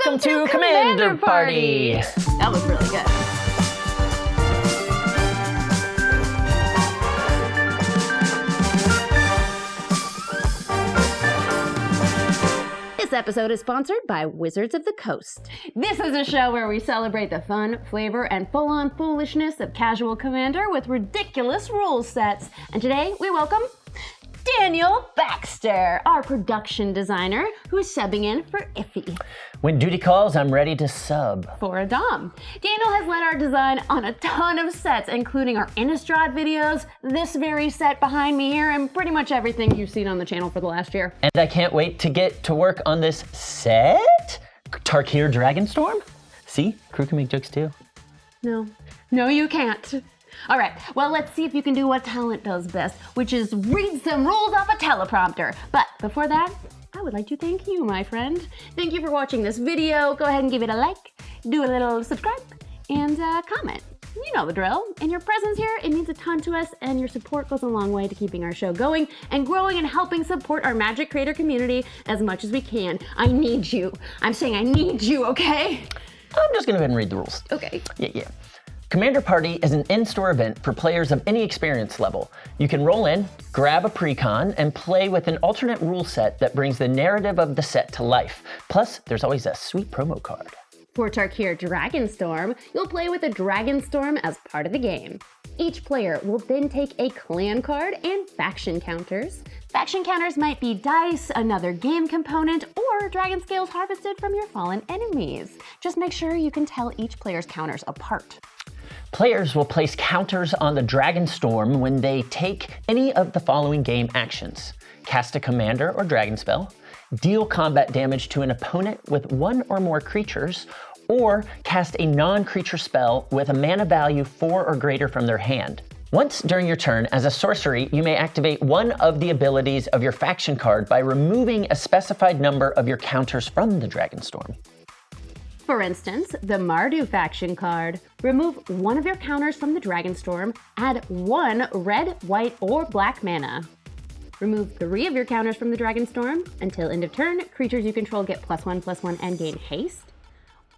Welcome to Commander Party! That was really good. This episode is sponsored by Wizards of the Coast. This is a show where we celebrate the fun, flavor, and full-on foolishness of casual Commander with ridiculous rule sets. And today we welcome Daniel Baxter, our production designer, who is subbing in for Iffy. When duty calls, I'm ready to sub. For a Dom. Daniel has led our design on a ton of sets, including our Innistrad videos, this very set behind me here, and pretty much everything you've seen on the channel for the last year. And I can't wait to get to work on this set? Tarkir Dragonstorm? See, crew can make jokes too. No, you can't. All right, well, let's see if you can do what talent does best, which is read some rules off a teleprompter. But before that, I would like to thank you, my friend. Thank you for watching this video. Go ahead and give it a like, do a little subscribe, and comment. You know the drill. And your presence here, it means a ton to us, and your support goes a long way to keeping our show going and growing and helping support our Magic creator community as much as we can. I need you. I'm saying I need you, okay? I'm just gonna go ahead and read the rules. Okay. Yeah. Commander Party is an in-store event for players of any experience level. You can roll in, grab a pre-con, and play with an alternate rule set that brings the narrative of the set to life. Plus, there's always a sweet promo card. For Tarkir Dragonstorm, you'll play with a Dragonstorm as part of the game. Each player will then take a clan card and faction counters. Faction counters might be dice, another game component, or dragon scales harvested from your fallen enemies. Just make sure you can tell each player's counters apart. Players will place counters on the Dragonstorm when they take any of the following game actions: cast a commander or dragon spell, deal combat damage to an opponent with one or more creatures, or cast a non-creature spell with a mana value 4 or greater from their hand. Once during your turn, as a sorcery, you may activate one of the abilities of your faction card by removing a specified number of your counters from the Dragonstorm. For instance, the Mardu faction card. Remove one of your counters from the Dragonstorm, add 1 red, white, or black mana. Remove 3 of your counters from the Dragonstorm. Until end of turn, creatures you control get +1/+1 and gain haste.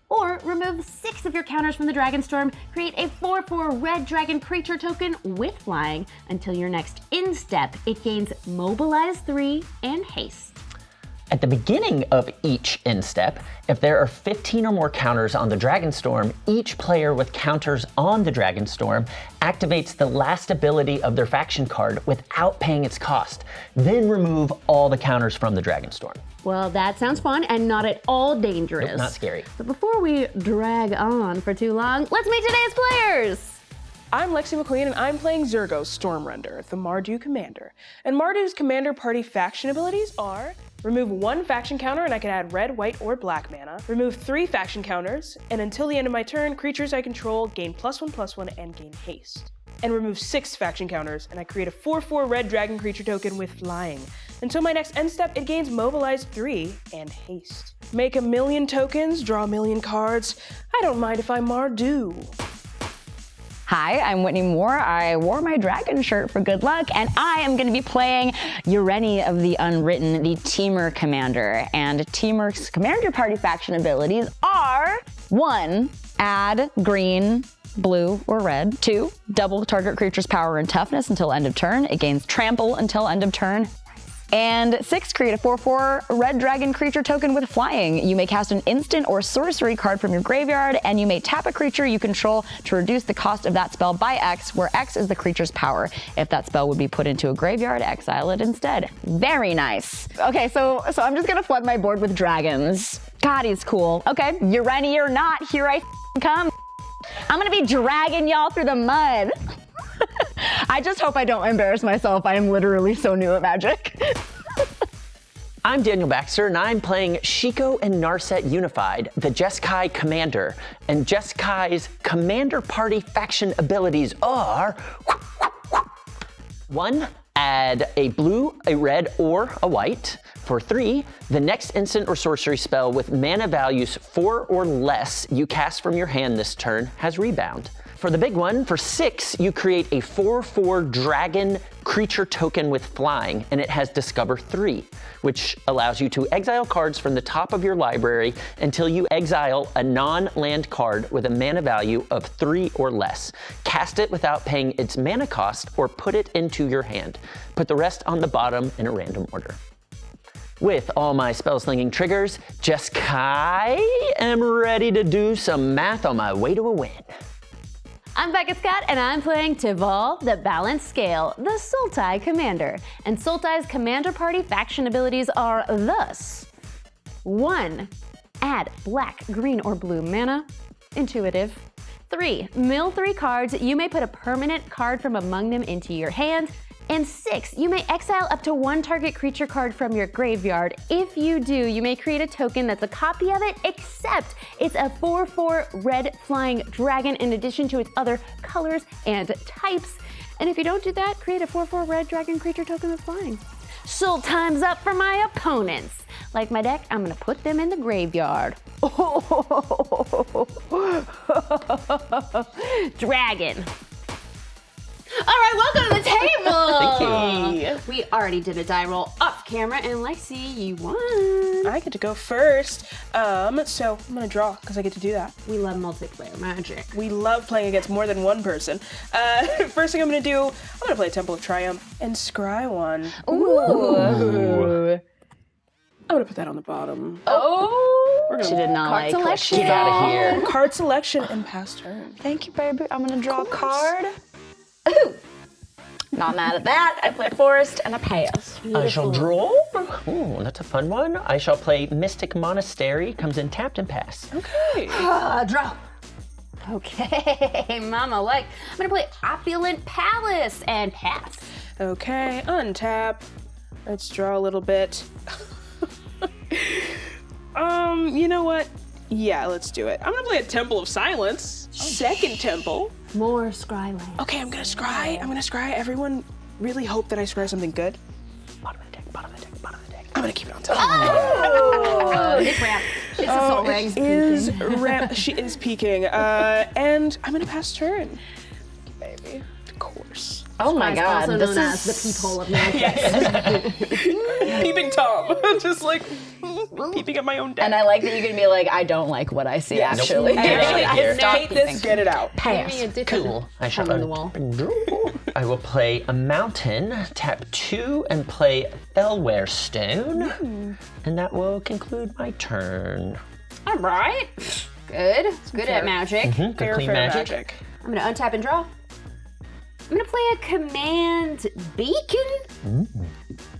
Or remove 6 of your counters from the Dragonstorm, create a 4/4 red dragon creature token with flying. Until your next end step, it gains Mobilize 3 and haste. At the beginning of each end step, if there are 15 or more counters on the Dragonstorm, each player with counters on the Dragonstorm activates the last ability of their faction card without paying its cost. Then remove all the counters from the Dragonstorm. Well, that sounds fun and not at all dangerous. Nope, not scary. But before we drag on for too long, let's meet today's players. I'm Lexi McQueen, and I'm playing Zurgo Stormrender, the Mardu commander. And Mardu's Commander Party faction abilities are: remove 1 faction counter, and I can add red, white, or black mana. Remove 3 faction counters, and until the end of my turn, creatures I control gain +1/+1 and gain haste. And remove 6 faction counters, and I create a 4/4 red dragon creature token with flying. Until my next end step, it gains Mobilize 3 and haste. Make 1,000,000 tokens, draw 1,000,000 cards. I don't mind if I'm Mardu. Hi, I'm Whitney Moore. I wore my dragon shirt for good luck, and I am going to be playing Ureni of the Unwritten, the Temur commander. And Temur's Commander Party faction abilities are: 1, add green, blue, or red. 2, double target creature's power and toughness until end of turn. It gains trample until end of turn. And 6, create a 4/4 red dragon creature token with flying. You may cast an instant or sorcery card from your graveyard, and you may tap a creature you control to reduce the cost of that spell by X, where X is the creature's power. If that spell would be put into a graveyard, exile it instead. Very nice. Okay, so I'm just gonna flood my board with dragons. God, he's cool. Okay, you ready or not, here I come. I'm gonna be dragging y'all through the mud. I just hope I don't embarrass myself. I am literally so new at Magic. I'm Daniel Baxter, and I'm playing Shiko and Narset Unified, the Jeskai Commander. And Jeskai's Commander Party faction abilities are: 1, add a blue, a red, or a white. For 3, the next instant or sorcery spell with mana values 4 or less you cast from your hand this turn has Rebound. for the big one, for 6, you create a 4/4 dragon creature token with flying, and it has Discover 3, which allows you to exile cards from the top of your library until you exile a non-land card with a mana value of 3 or less. Cast it without paying its mana cost or put it into your hand. Put the rest on the bottom in a random order. With all my spell-slinging triggers, I am ready to do some math on my way to a win. I'm Becca Scott, and I'm playing Tival, the Balanced Scale, the Sultai Commander. And Sultai's Commander Party faction abilities are thus. 1. Add black, green, or blue mana. Intuitive. 3. Mill 3 cards. You may put a permanent card from among them into your hand. And 6, you may exile up to 1 target creature card from your graveyard. If you do, you may create a token that's a copy of it, except it's a 4/4 red flying dragon in addition to its other colors and types. And if you don't do that, create a 4/4 red dragon creature token with flying. So time's up for my opponents. Like my deck, I'm gonna put them in the graveyard. Dragon. All right, welcome to the table. Thank you. We already did a die roll off camera, and Lexi, you won. I get to go first. So I'm gonna draw because I get to do that. We love multiplayer magic. We love playing against more than one person. First thing I'm gonna do, I'm gonna play Temple of Triumph and scry one. Ooh. I'm gonna put that on the bottom. She did not Card like selection. what she Get out of saw. here. Card selection and pass turn. Thank you, baby. I'm gonna draw a card. Ooh. Not mad at that. I play Forest and a pass. I shall draw. Ooh, that's a fun one. I shall play Mystic Monastery. Comes in tapped and pass. Okay. Draw. Okay, mama, like. I'm gonna play Opulent Palace and pass. Okay, untap. Let's draw a little bit. You know what? Yeah, let's do it. I'm gonna play a Temple of Silence. Second temple. More Scryland. Okay, I'm gonna scry. Everyone really hope that I scry something good. Bottom of the deck, bottom of the deck, bottom of the deck. I'm gonna keep it on top. Oh, it's ramp. It's a soul ring. She is peeking. And I'm gonna pass turn. Baby. Of course. Oh my god. Also This known is as the peephole of magic. Peeping Tom. Just like peeping at my own deck. And I like that you can be like, I don't like what I see actually. Actually, Here. I hate this. Get it out. Pass. Maybe a different Cool. I shall hole in the wall. I will play a mountain, tap 2, and play Fellware Stone. And that will conclude my turn. All right. Good. Good at magic. Good Fair clean magic. I'm gonna untap and draw. I'm gonna play a Command Beacon.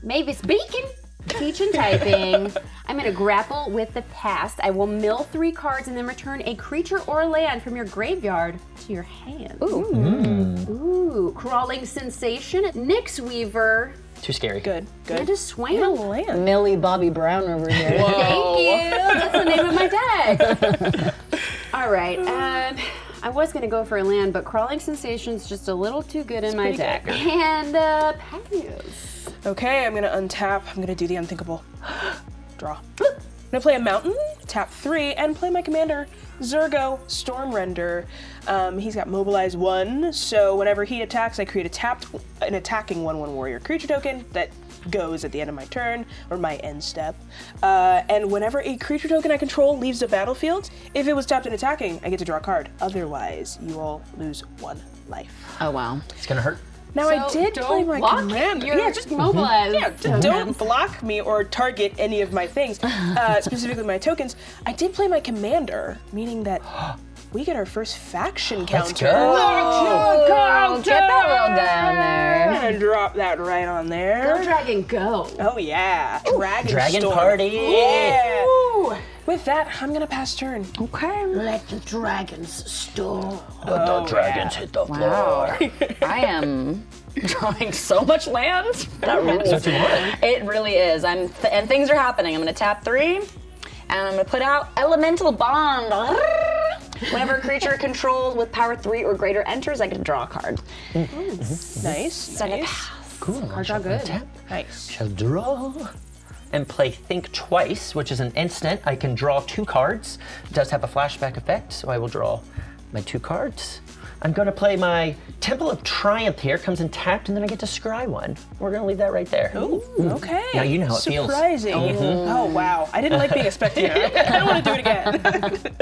Mavis Beacon. Teach and typing. I'm gonna grapple with the past. I will mill 3 cards and then return a creature or land from your graveyard to your hand. Ooh. Crawling Sensation. Nyx Weaver. Too scary. Good. And a Swam. Land. Millie Bobby Brown over here. Thank you. That's the name of my deck. All right. I was gonna go for a land, but Crawling Sensation's just a little too good in my deck. And pass. Okay, I'm gonna untap. I'm gonna do the unthinkable. Draw. I'm gonna play a mountain, tap 3, and play my commander, Zergo Stormrender. He's got Mobilize 1, so whenever he attacks, I create an attacking 1/1 warrior creature token that goes at the end of my turn, or my end step. And whenever a creature token I control leaves the battlefield, if it was tapped and attacking, I get to draw a card. Otherwise, you all lose 1 life. Oh wow. It's gonna hurt. Now I did play my commander. Yeah, just mobilize. Yeah, don't block me or target any of my things, specifically my tokens. I did play my commander, meaning that we get our first faction counter. Let's go. Go, get that roll down there. I'm gonna drop that right on there. Go Dragon, go. Oh yeah, Dragon Dragonstorm. Party. Yeah. Ooh. With that, I'm gonna pass turn. Okay. Let the dragons storm. The dragons hit the Wow. I am drawing so much land. That really That's what you want. It really is. And things are happening. I'm gonna tap 3, and I'm gonna put out Elemental Bond. Whenever a creature controlled with power 3 or greater enters, I get to draw a card. Nice. Cool. Cards are good. Tap. Nice. Shall draw. And play Think Twice, which is an instant. I can draw 2 cards. It does have a flashback effect, so I will draw my 2 cards. I'm going to play my Temple of Triumph here. Comes in tapped, and then I get to scry 1. We're going to leave that right there. Ooh, okay. Now you know how it feels. Surprising. Oh, wow. I didn't like being a spectator. I don't want to do it again.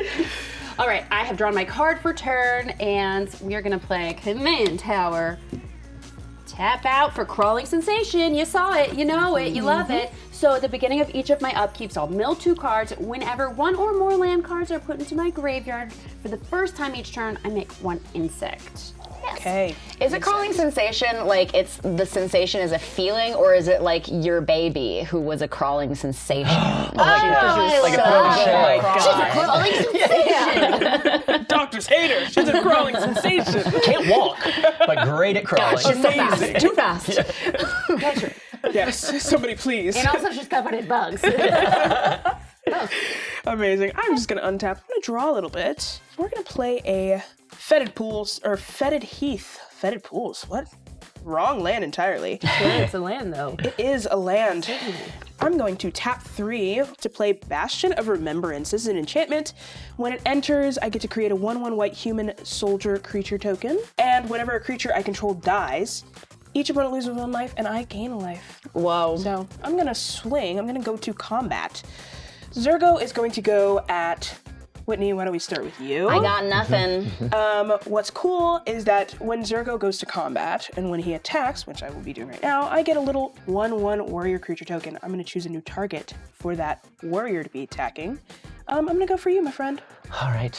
All right, I have drawn my card for turn, and we are gonna play Command Tower. Tap out for Crawling Sensation. You saw it, you know it, you love it. So at the beginning of each of my upkeeps, I'll mill 2 cards. Whenever 1 or more land cards are put into my graveyard, for the first time each turn, I make 1 insect. Okay. Is a crawling sensation like it's the sensation is a feeling, or is it like your baby who was a crawling sensation? Like a protege. She's a crawling sensation. Doctors hate her. She's a crawling sensation. Can't walk, but great at crawling. She's so fast, Amazing. too fast. Catch her. Yes, somebody please. And also she's covered in bugs. Amazing. I'm just gonna untap. I'm gonna draw a little bit. We're gonna play a Fetid Pools, or Fetid Heath. Fetid Pools, what? Wrong land entirely. It's a land though. It is a land. I'm going to tap 3 to play Bastion of Remembrance. This is an enchantment. When it enters, I get to create a 1/1 white human soldier creature token. And whenever a creature I control dies, each opponent loses 1 life and I gain a life. Whoa. So I'm gonna swing. I'm gonna go to combat. Zergo is going to go at Whitney. Why don't we start with you? I got nothing. What's cool is that when Zergo goes to combat and when he attacks, which I will be doing right now, I get a little 1/1 warrior creature token. I'm gonna choose a new target for that warrior to be attacking. I'm gonna go for you, my friend. All right,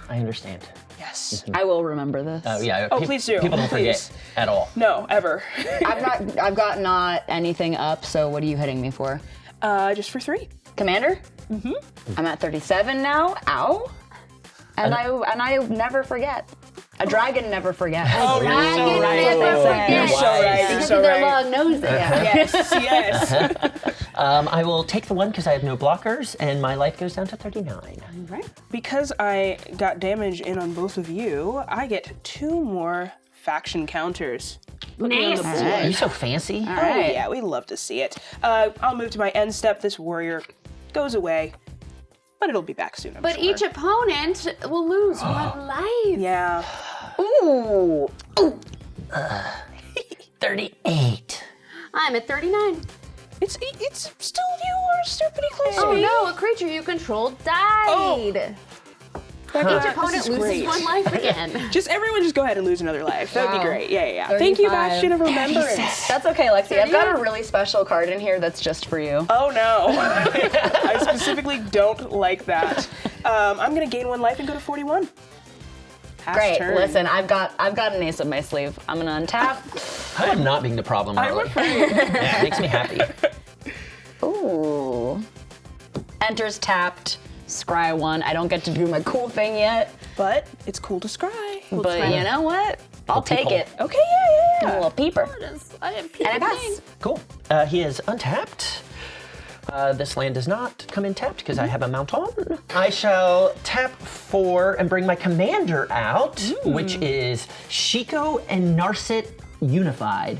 I understand. Yes. I will remember this. Oh yeah. Oh, please do. People don't Please. forget at all. No, ever. I've got not anything up, so what are you hitting me for? Just for 3. Commander? Mm-hmm. I'm at 37 now. Ow. And I never forget. A dragon never forgets. Oh, you're so right. You're so right. You're so Their right. long noses. Yes, yes. I will take the 1 because I have no blockers, and my life goes down to 39. Right. Because I got damage in on both of you, I get 2 more faction counters. Nasty. Are you so fancy? Oh yeah, we love to see it. I'll move to my end step. This warrior goes away, but it'll be back soon, I'm But sure. each opponent will lose 1 life. Yeah. Ooh. 38. I'm at 39. It's still you are still pretty close to Oh me. no, a creature you controlled died. Each opponent loses 1 life again. Everyone just go ahead and lose another life. That would be great. Yeah. Thank you, 35. Bastion of Remembrance. That's okay, Lexi. I've got a really special card in here that's just for you. Oh no. I specifically don't like that. I'm gonna gain 1 life and go to 41. Pass Great. turn. Listen, I've got an ace up my sleeve. I'm gonna untap. I love not being the problem, I'm really. afraid. Yeah, it makes me happy. Ooh. Enters tapped. Scry 1. I don't get to do my cool thing yet, But it's cool to scry. but you know what? I'll take it. Okay, A yeah. little peeper. I am And I pass. Cool. He is untapped. This land does not come in tapped because I have a mount on. I shall tap 4 and bring my commander out, which is Shiko and Narset Unified.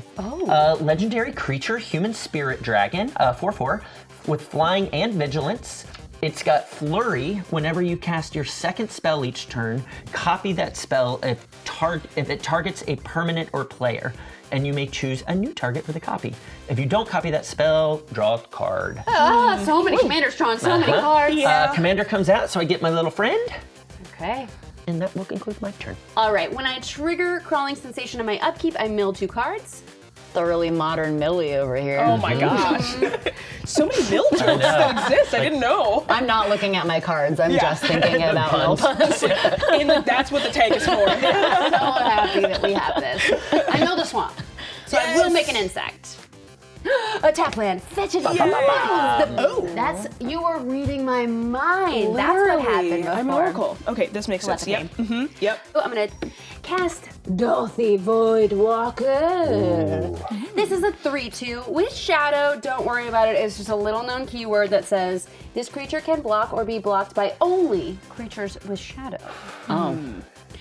Legendary creature, human spirit dragon, 4/4, with flying and vigilance. It's got flurry. Whenever you cast your 2nd spell each turn, copy that spell if it targets a permanent or player, and you may choose a new target for the copy. If you don't copy that spell, draw a card. so many commanders drawing so many cards. Yeah. Commander comes out, so I get my little friend, Okay. and that will conclude my turn. All right, when I trigger Crawling Sensation on my upkeep, I mill 2 cards. Thoroughly modern Millie over here. Oh my gosh. So many mill tools that exist. I didn't know. I'm not looking at my cards. I'm Yeah. just thinking about mill puns. That's what the tank is for. So happy that we have this. I mill the swamp, so I will make an insect. A tap land. Fetch it. That's you are reading my mind. That's what happened before. I'm an oracle. Okay, this makes sense. Telepathy. Yep. Mm-hmm. Yep. Oh, I'm gonna cast Dorothy Voidwalker. This is a 3/2 with shadow. Don't worry about it. It's just a little known keyword that says this creature can block or be blocked by only creatures with shadow.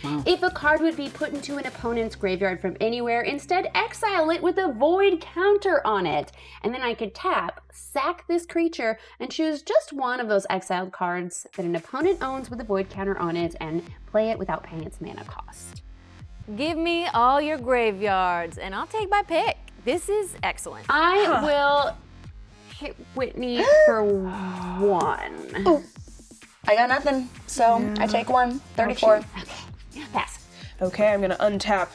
If a card would be put into an opponent's graveyard from anywhere, instead exile it with a void counter on it. And then I could tap, sack this creature, and choose just one of those exiled cards that an opponent owns with a void counter on it and play it without paying its mana cost. Give me all your graveyards, and I'll take my pick. This is excellent. I will hit Whitney for 1. Ooh. I got nothing, so I take 1. 34. Pass. Okay, I'm gonna untap.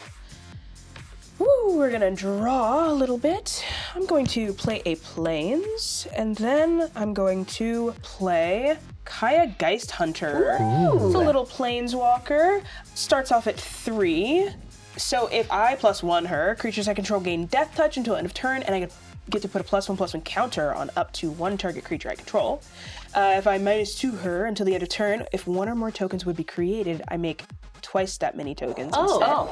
Woo, we're gonna draw a little bit. I'm going to play a Plains, and then I'm going to play Kaya Geist Hunter. It's a little Planeswalker. Starts off at 3. So if I +1 her, creatures I control gain Death Touch until end of turn, and I get to put a +1/+1 counter on up to 1 target creature I control. If I -2 her until the end of turn, if 1 or more tokens would be created, I make twice that many tokens instead.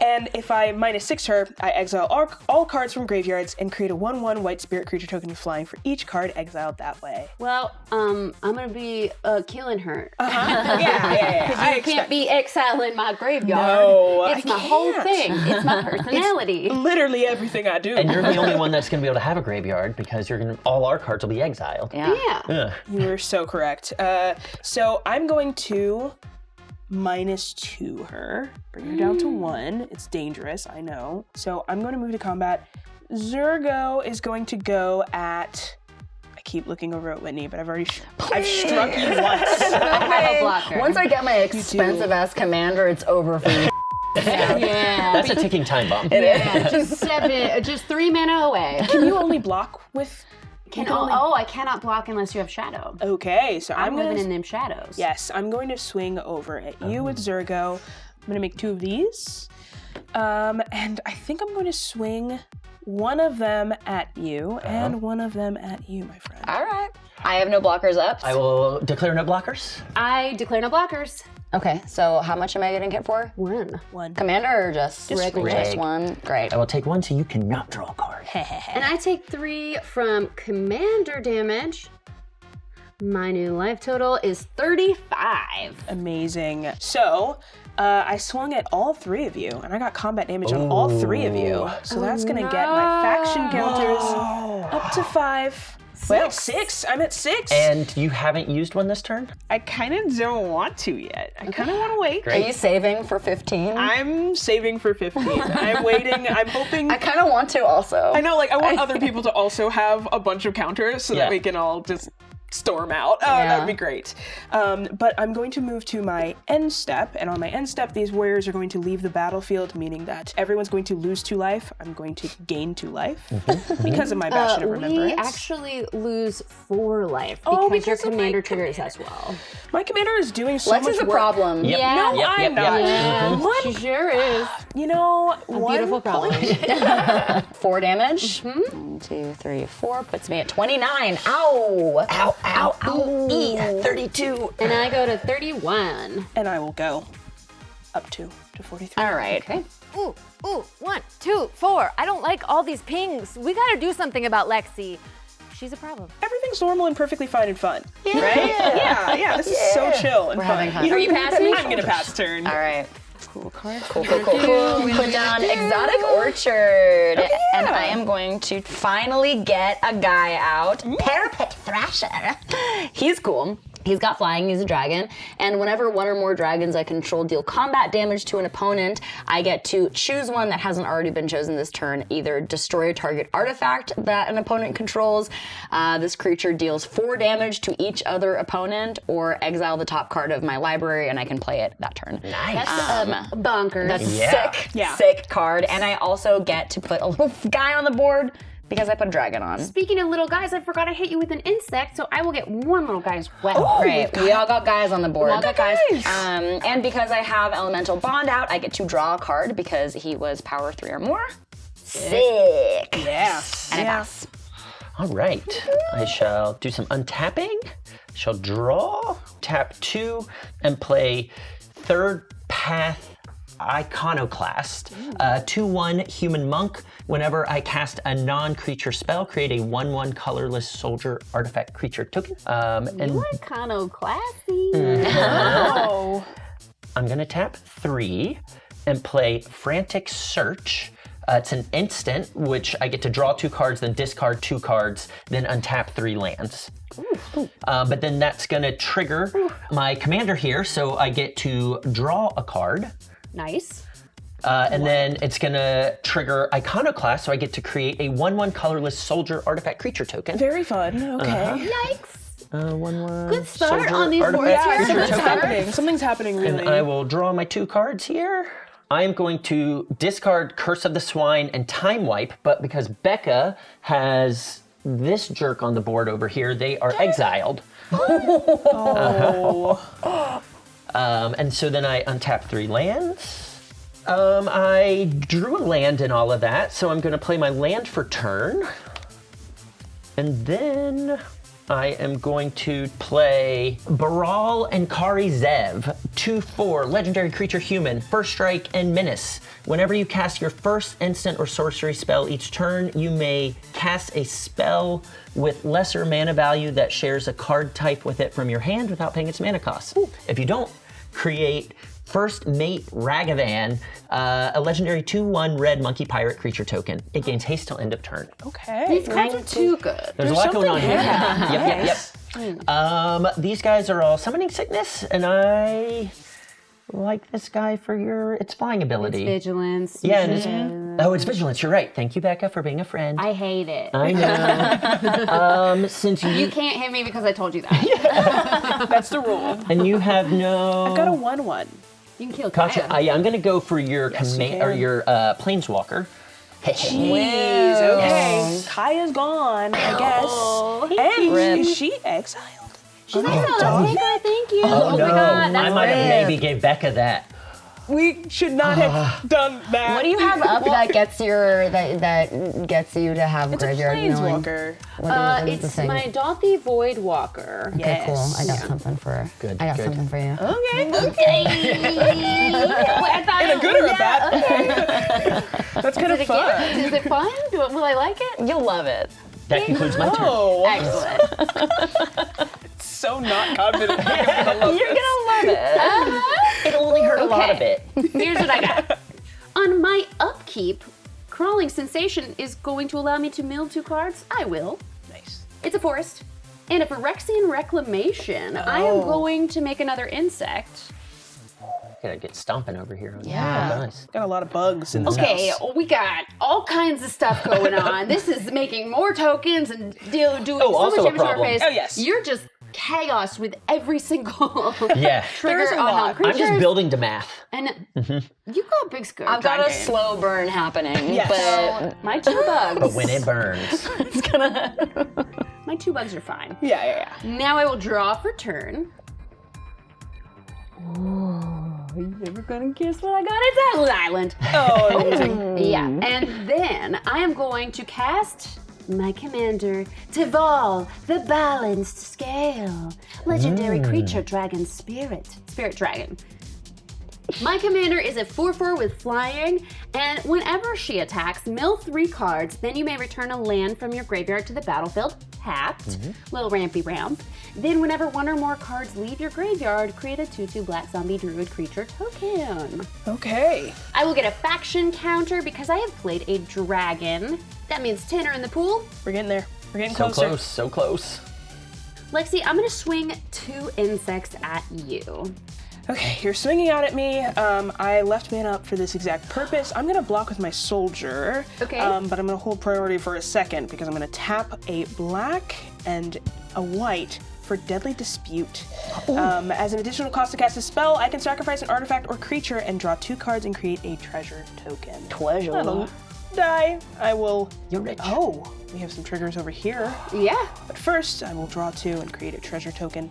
And if I -6 her, I exile all cards from graveyards and create a 1/1 white spirit creature token with flying for each card exiled that way. Well, I'm gonna be killing her. Yeah. You can't be exiling my graveyard. No, it's I my whole can't. thing. It's my personality. Literally everything I do. And you're the only one that's going to be able to have a graveyard because all our cards will be exiled. Yeah. You are so correct. So I'm going to -2 her, bring her down to 1. It's dangerous, I know. So I'm going to move to combat. Zurgo is going to go at. I keep looking over at Whitney, but I've struck you once. I have a blocker. Once I get my expensive ass commander, it's over for me. That's a ticking time bomb. Just 3 mana away. Can you only block with? I cannot block unless you have shadow. Okay, so I'm gonna living in them shadows. Yes, I'm going to swing over at you with Zurgo. I'm going to make 2 of these. And I think I'm going to swing one of them at you and one of them at you, my friend. All right. I have no blockers up. I will declare no blockers. I declare no blockers. Okay, so how much am I getting hit for? 1. Commander or just regular? Just 1? Great. I will take 1 so you cannot draw a card. And I take 3 from commander damage. My new life total is 35. Amazing. So, I swung at all 3 of you, and I got combat damage on all 3 of you. So that's gonna get my faction counters up to 5. Well, 6. I'm at 6. And you haven't used one this turn? I kind of don't want to yet. I kind of want to wait. Are you saving for 15? I'm saving for 15. I'm waiting. I'm hoping. I kind of want to also. I know, like, I want other people to also have a bunch of counters so that we can all just storm out. Oh, that'd be great. But I'm going to move to my end step, and on my end step, these warriors are going to leave the battlefield, meaning that everyone's going to lose 2 life. I'm going to gain 2 life because of my Bastion of Remembrance. We actually lose 4 life because your commander triggers as well. My commander is doing so Lex much is a work. problem. Yep. Yeah. No, I'm not. Yeah, she sure is. You know, Beautiful problem. 4 damage. 1, 2, 3, 4 puts me at 29. Ow! Ow, ow, ow. 32. And I go to 31. And I will go up to 43. All right. Okay. Ooh, 1, 2, 4. I don't like all these pings. We gotta do something about Lexi. She's a problem. Everything's normal and perfectly fine and fun. Right? Yeah. This is so chill and We're fun. having fun. Are you passing me? I'm gonna pass turn. All right. Cool card. Cool. Put down Exotic Orchard. And I am going to finally get a guy out. Parapet Thrasher. He's cool. He's got flying, he's a dragon, and whenever 1 or more dragons I control deal combat damage to an opponent, I get to choose one that hasn't already been chosen this turn, either destroy a target artifact that an opponent controls, this creature deals 4 damage to each other opponent, or exile the top card of my library and I can play it that turn. Nice. Bonkers. That's sick card, and I also get to put a little guy on the board because I put a dragon on. Speaking of little guys, I forgot to hit you with an insect, so I will get 1 little guy as well. Great. We all got guys on the board. We all got guys. And because I have Elemental Bond out, I get to draw a card because he was power 3 or more. Sick. Yeah. And I pass. All right. I shall do some untapping. Shall draw, tap 2, and play Third Path Iconoclast. 2/1 human monk. Whenever I cast a non-creature spell, create a 1/1 colorless soldier artifact creature token. And You're kind of classy. I'm going to tap 3 and play Frantic Search. It's an instant, which I get to draw 2 cards, then discard 2 cards, then untap 3 lands. But then that's going to trigger my commander here, so I get to draw a card. Nice. And then it's going to trigger Iconoclast, so I get to create a 1/1 colorless soldier artifact creature token. Very fun. Okay. Yikes. 1/1 Good start soldier on these boards artifact here. creature Something's token. happening. Something's happening, really. And I will draw my 2 cards here. I am going to discard Curse of the Swine and Time Wipe, but because Becca has this jerk on the board over here, they are exiled. And so then I untap 3 lands. I drew a land and all of that, so I'm going to play my land for turn. And then I am going to play Baral and Kari Zev, 2/4, legendary creature human, first strike and menace. Whenever you cast your first instant or sorcery spell each turn, you may cast a spell with lesser mana value that shares a card type with it from your hand without paying its mana cost. If you don't, create First Mate Ragavan, a legendary 2/1 red monkey pirate creature token. It gains haste till end of turn. Okay. These cards are too good. There's a lot going on here. Nice. Yep. These guys are all Summoning Sickness, and I like this guy for its flying ability. Vigilance. Yeah, and it's Vigilance. You're right. Thank you, Becca, for being a friend. I hate it. I know. Since You can't hit me because I told you that. That's the rule. and you have no. I've got a 1/1. You can kill Gotcha. Kaya. I'm gonna go for your Yes, you or can. your Planeswalker. Jeez, okay. Kaya's gone, I guess. And is she exiled? She's like, let's make her thank you. Oh, no! my God, that's I might have rip. maybe gave Becca that. We should not have done that. What do you have up that gets that gets you to have It's a graveyard knowing? planeswalker. What is the It's thing? my Dothy Voidwalker. Okay, cool. I got Yes. something for. Good, I got good. something for you. I In a good or a bad? That's kind of fun. Is it fun? Will I like it? You'll love it. That concludes my turn. Oh, Excellent. so not confident. I'm gonna love You're this. gonna love it. It only hurt a lot of Okay. it. Here's what I got. On my upkeep, Crawling Sensation is going to allow me to mill 2 cards. I will. Nice. It's a forest. And a Phyrexian Reclamation. I am going to make another insect. Gotta get stomping over here. Yeah. Nice. Got a lot of bugs in this Okay, house. we got all kinds of stuff going on. This is making more tokens and doing so also much a damage to our problem. face. Oh, yes. You're just chaos with every single Yeah. trigger There's a on lot. non-creatures. I'm just building to math. And you got big skirt. I've got a dragon. slow burn happening, Yes. but My 2 bugs. But when it burns. it's gonna. My 2 bugs are fine. Yeah. Now I will draw for turn. You're never gonna guess what I got. It's Atlas Island. Oh, amazing. Yeah, and then I am going to cast my commander, Tival, the Balanced Scale. Legendary creature, dragon spirit dragon. My commander is a 4/4 with flying, and whenever she attacks, mill 3 cards, then you may return a land from your graveyard to the battlefield, tapped, little rampy ramp. Then whenever 1 or more cards leave your graveyard, create a 2/2 black zombie druid creature token. Okay. I will get a faction counter because I have played a dragon. That means 10 are in the pool. We're getting there. We're getting So closer. close, so close. Lexi, I'm gonna swing 2 insects at you. Okay, you're swinging out at me. I left mana up for this exact purpose. I'm gonna block with my soldier. Okay. But I'm gonna hold priority for a second because I'm gonna tap a black and a white for Deadly Dispute. As an additional cost to cast a spell, I can sacrifice an artifact or creature and draw 2 cards and create a treasure token. That'll die. I will. You're rich. Oh, we have some triggers over here. Yeah. But first, I will draw 2 and create a treasure token.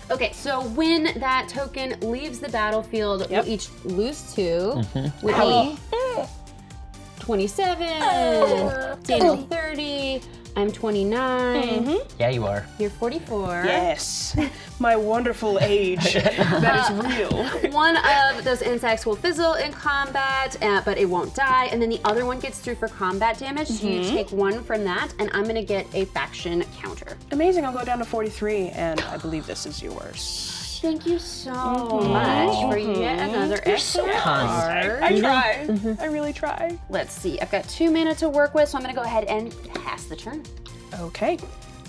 Okay, so when that token leaves the battlefield, we'll each lose 2. Whitney, 27. Daniel, 30. I'm 29. Yeah, you are. You're 44. Yes, my wonderful age. That is real. One of those insects will fizzle in combat, but it won't die. And then the other one gets through for combat damage. So you take 1 from that, and I'm gonna get a faction counter. Amazing, I'll go down to 43, and I believe this is yours. Thank you so much for yet another excellent card. I try. I really try. Let's see. I've got 2 mana to work with, so I'm going to go ahead and pass the turn. Okay.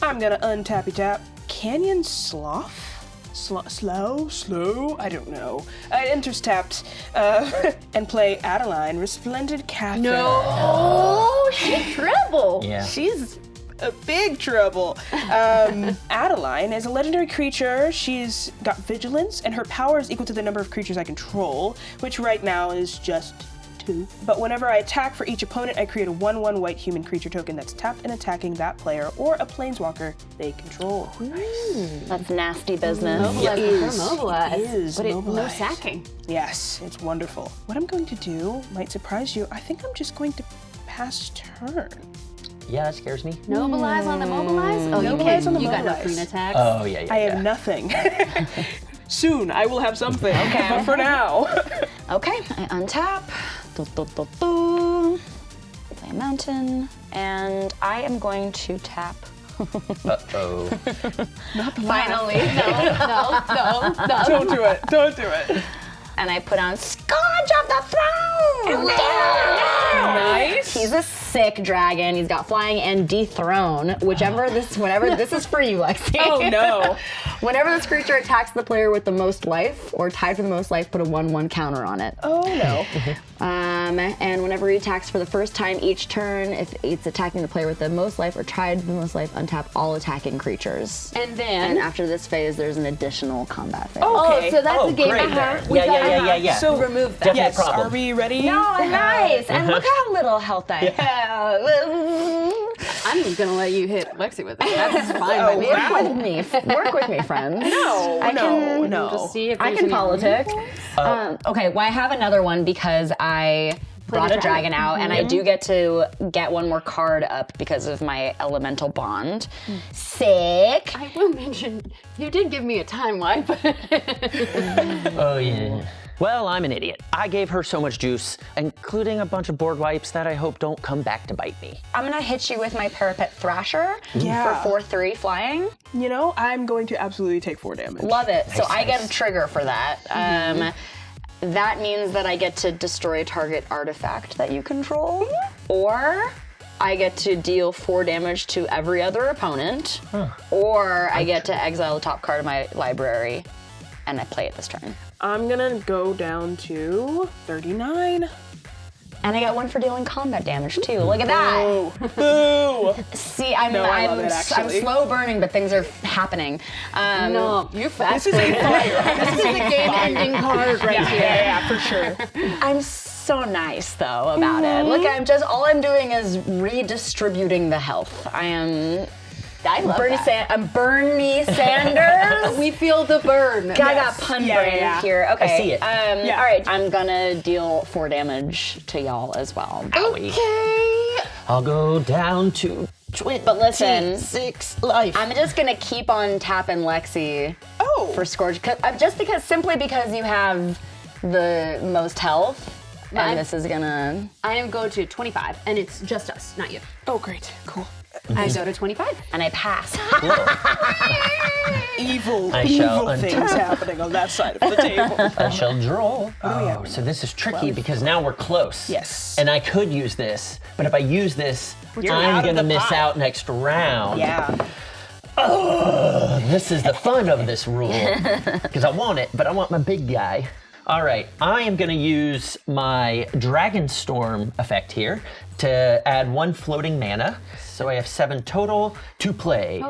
I'm gonna untappy tap Canyon Sloth. Slow? I don't know. It enters tapped and play Adeline, Resplendent Cafe. Oh, she's trouble. Yeah. She's a big trouble. Adeline is a legendary creature. She's got vigilance, and her power is equal to the number of creatures I control, which right now is just 2. But whenever I attack for each opponent, I create a 1/1 white human creature token that's tapped and attacking that player or a planeswalker they control. That's nasty business. Mobilize. But no mobilize. sacking. Yes, it's wonderful. What I'm going to do might surprise you. I think I'm just going to pass turn. Yeah, that scares me. Mobilize on the mobilize? Oh, you Mobilize can't. on the You got no mobilize. green attacks. Oh, yeah. I have nothing. Soon, I will have something. Okay. But for now. Okay, I untap. Play a mountain. And I am going to tap. Uh-oh. Finally. No. Don't do it. Don't do it. And I put on Scourge of the Throne! Nice. He's a sick dragon. He's got flying and dethrone. Whenever this is for you, Lexi. Oh no. Whenever this creature attacks the player with the most life or tied for the most life, put a 1/1 counter on it. Oh no. And whenever he attacks for the first time each turn, if it's attacking the player with the most life or tied for the most life, untap all attacking creatures. And then. And after this phase, there's an additional combat phase. Okay. Oh, so that's Oh, a game. great. Yeah. So remove that. Definitely yes, a problem. are we ready? No, nice. And look how little health I have. I'm just going to let you hit Lexi with it. That's fine by me. Work with me, friends. No. Just see if I there's can any- politic. Okay, well, I have another one because I brought a dragon out, and I do get to get one more card up because of my elemental bond. Sick. I will mention, you did give me a timeline, but. Oh, yeah. Well, I'm an idiot. I gave her so much juice, including a bunch of board wipes that I hope don't come back to bite me. I'm gonna hit you with my Parapet Thrasher Yeah. for 4/3 flying. You know, I'm going to absolutely take 4 damage. Love it. So I get a nice. trigger for that. That means that I get to destroy a target artifact that you control, or I get to deal 4 damage to every other opponent, or I get to exile the top card of my library, and I play it this turn. I'm gonna go down to 39. And I got one for dealing combat damage too. Look at that. Boo! See, I'm I love it, actually. slow burning, but things are happening. No, you're fast. This is a fire. This is a game-ending card right here. Yeah, for sure. I'm so nice though about it. Look, all I'm doing is redistributing the health. I love that. I'm Bernie Sanders. We feel the burn. I got pun brain here. Okay. I see it. All right, I'm gonna deal 4 damage to y'all as well. Owie. Okay. I'll go down to 26 But listen, life. I'm just gonna keep on tapping Lexi Oh. for Scourge, simply because you have the most health, and this is gonna. I am going to 25, and it's just us, not you. Oh, great. Cool. I go to 25. And I pass. Evil shall things happening on that side of the table. I shall draw. Oh, so this is tricky because now we're close. Yes. And I could use this, but if I use this, You're out I'm of gonna the miss pot. out next round. Yeah. This is the fun of this rule. Because I want it, but I want my big guy. All right, I am gonna use my Dragonstorm effect here to add 1 floating mana. So I have 7 total to play.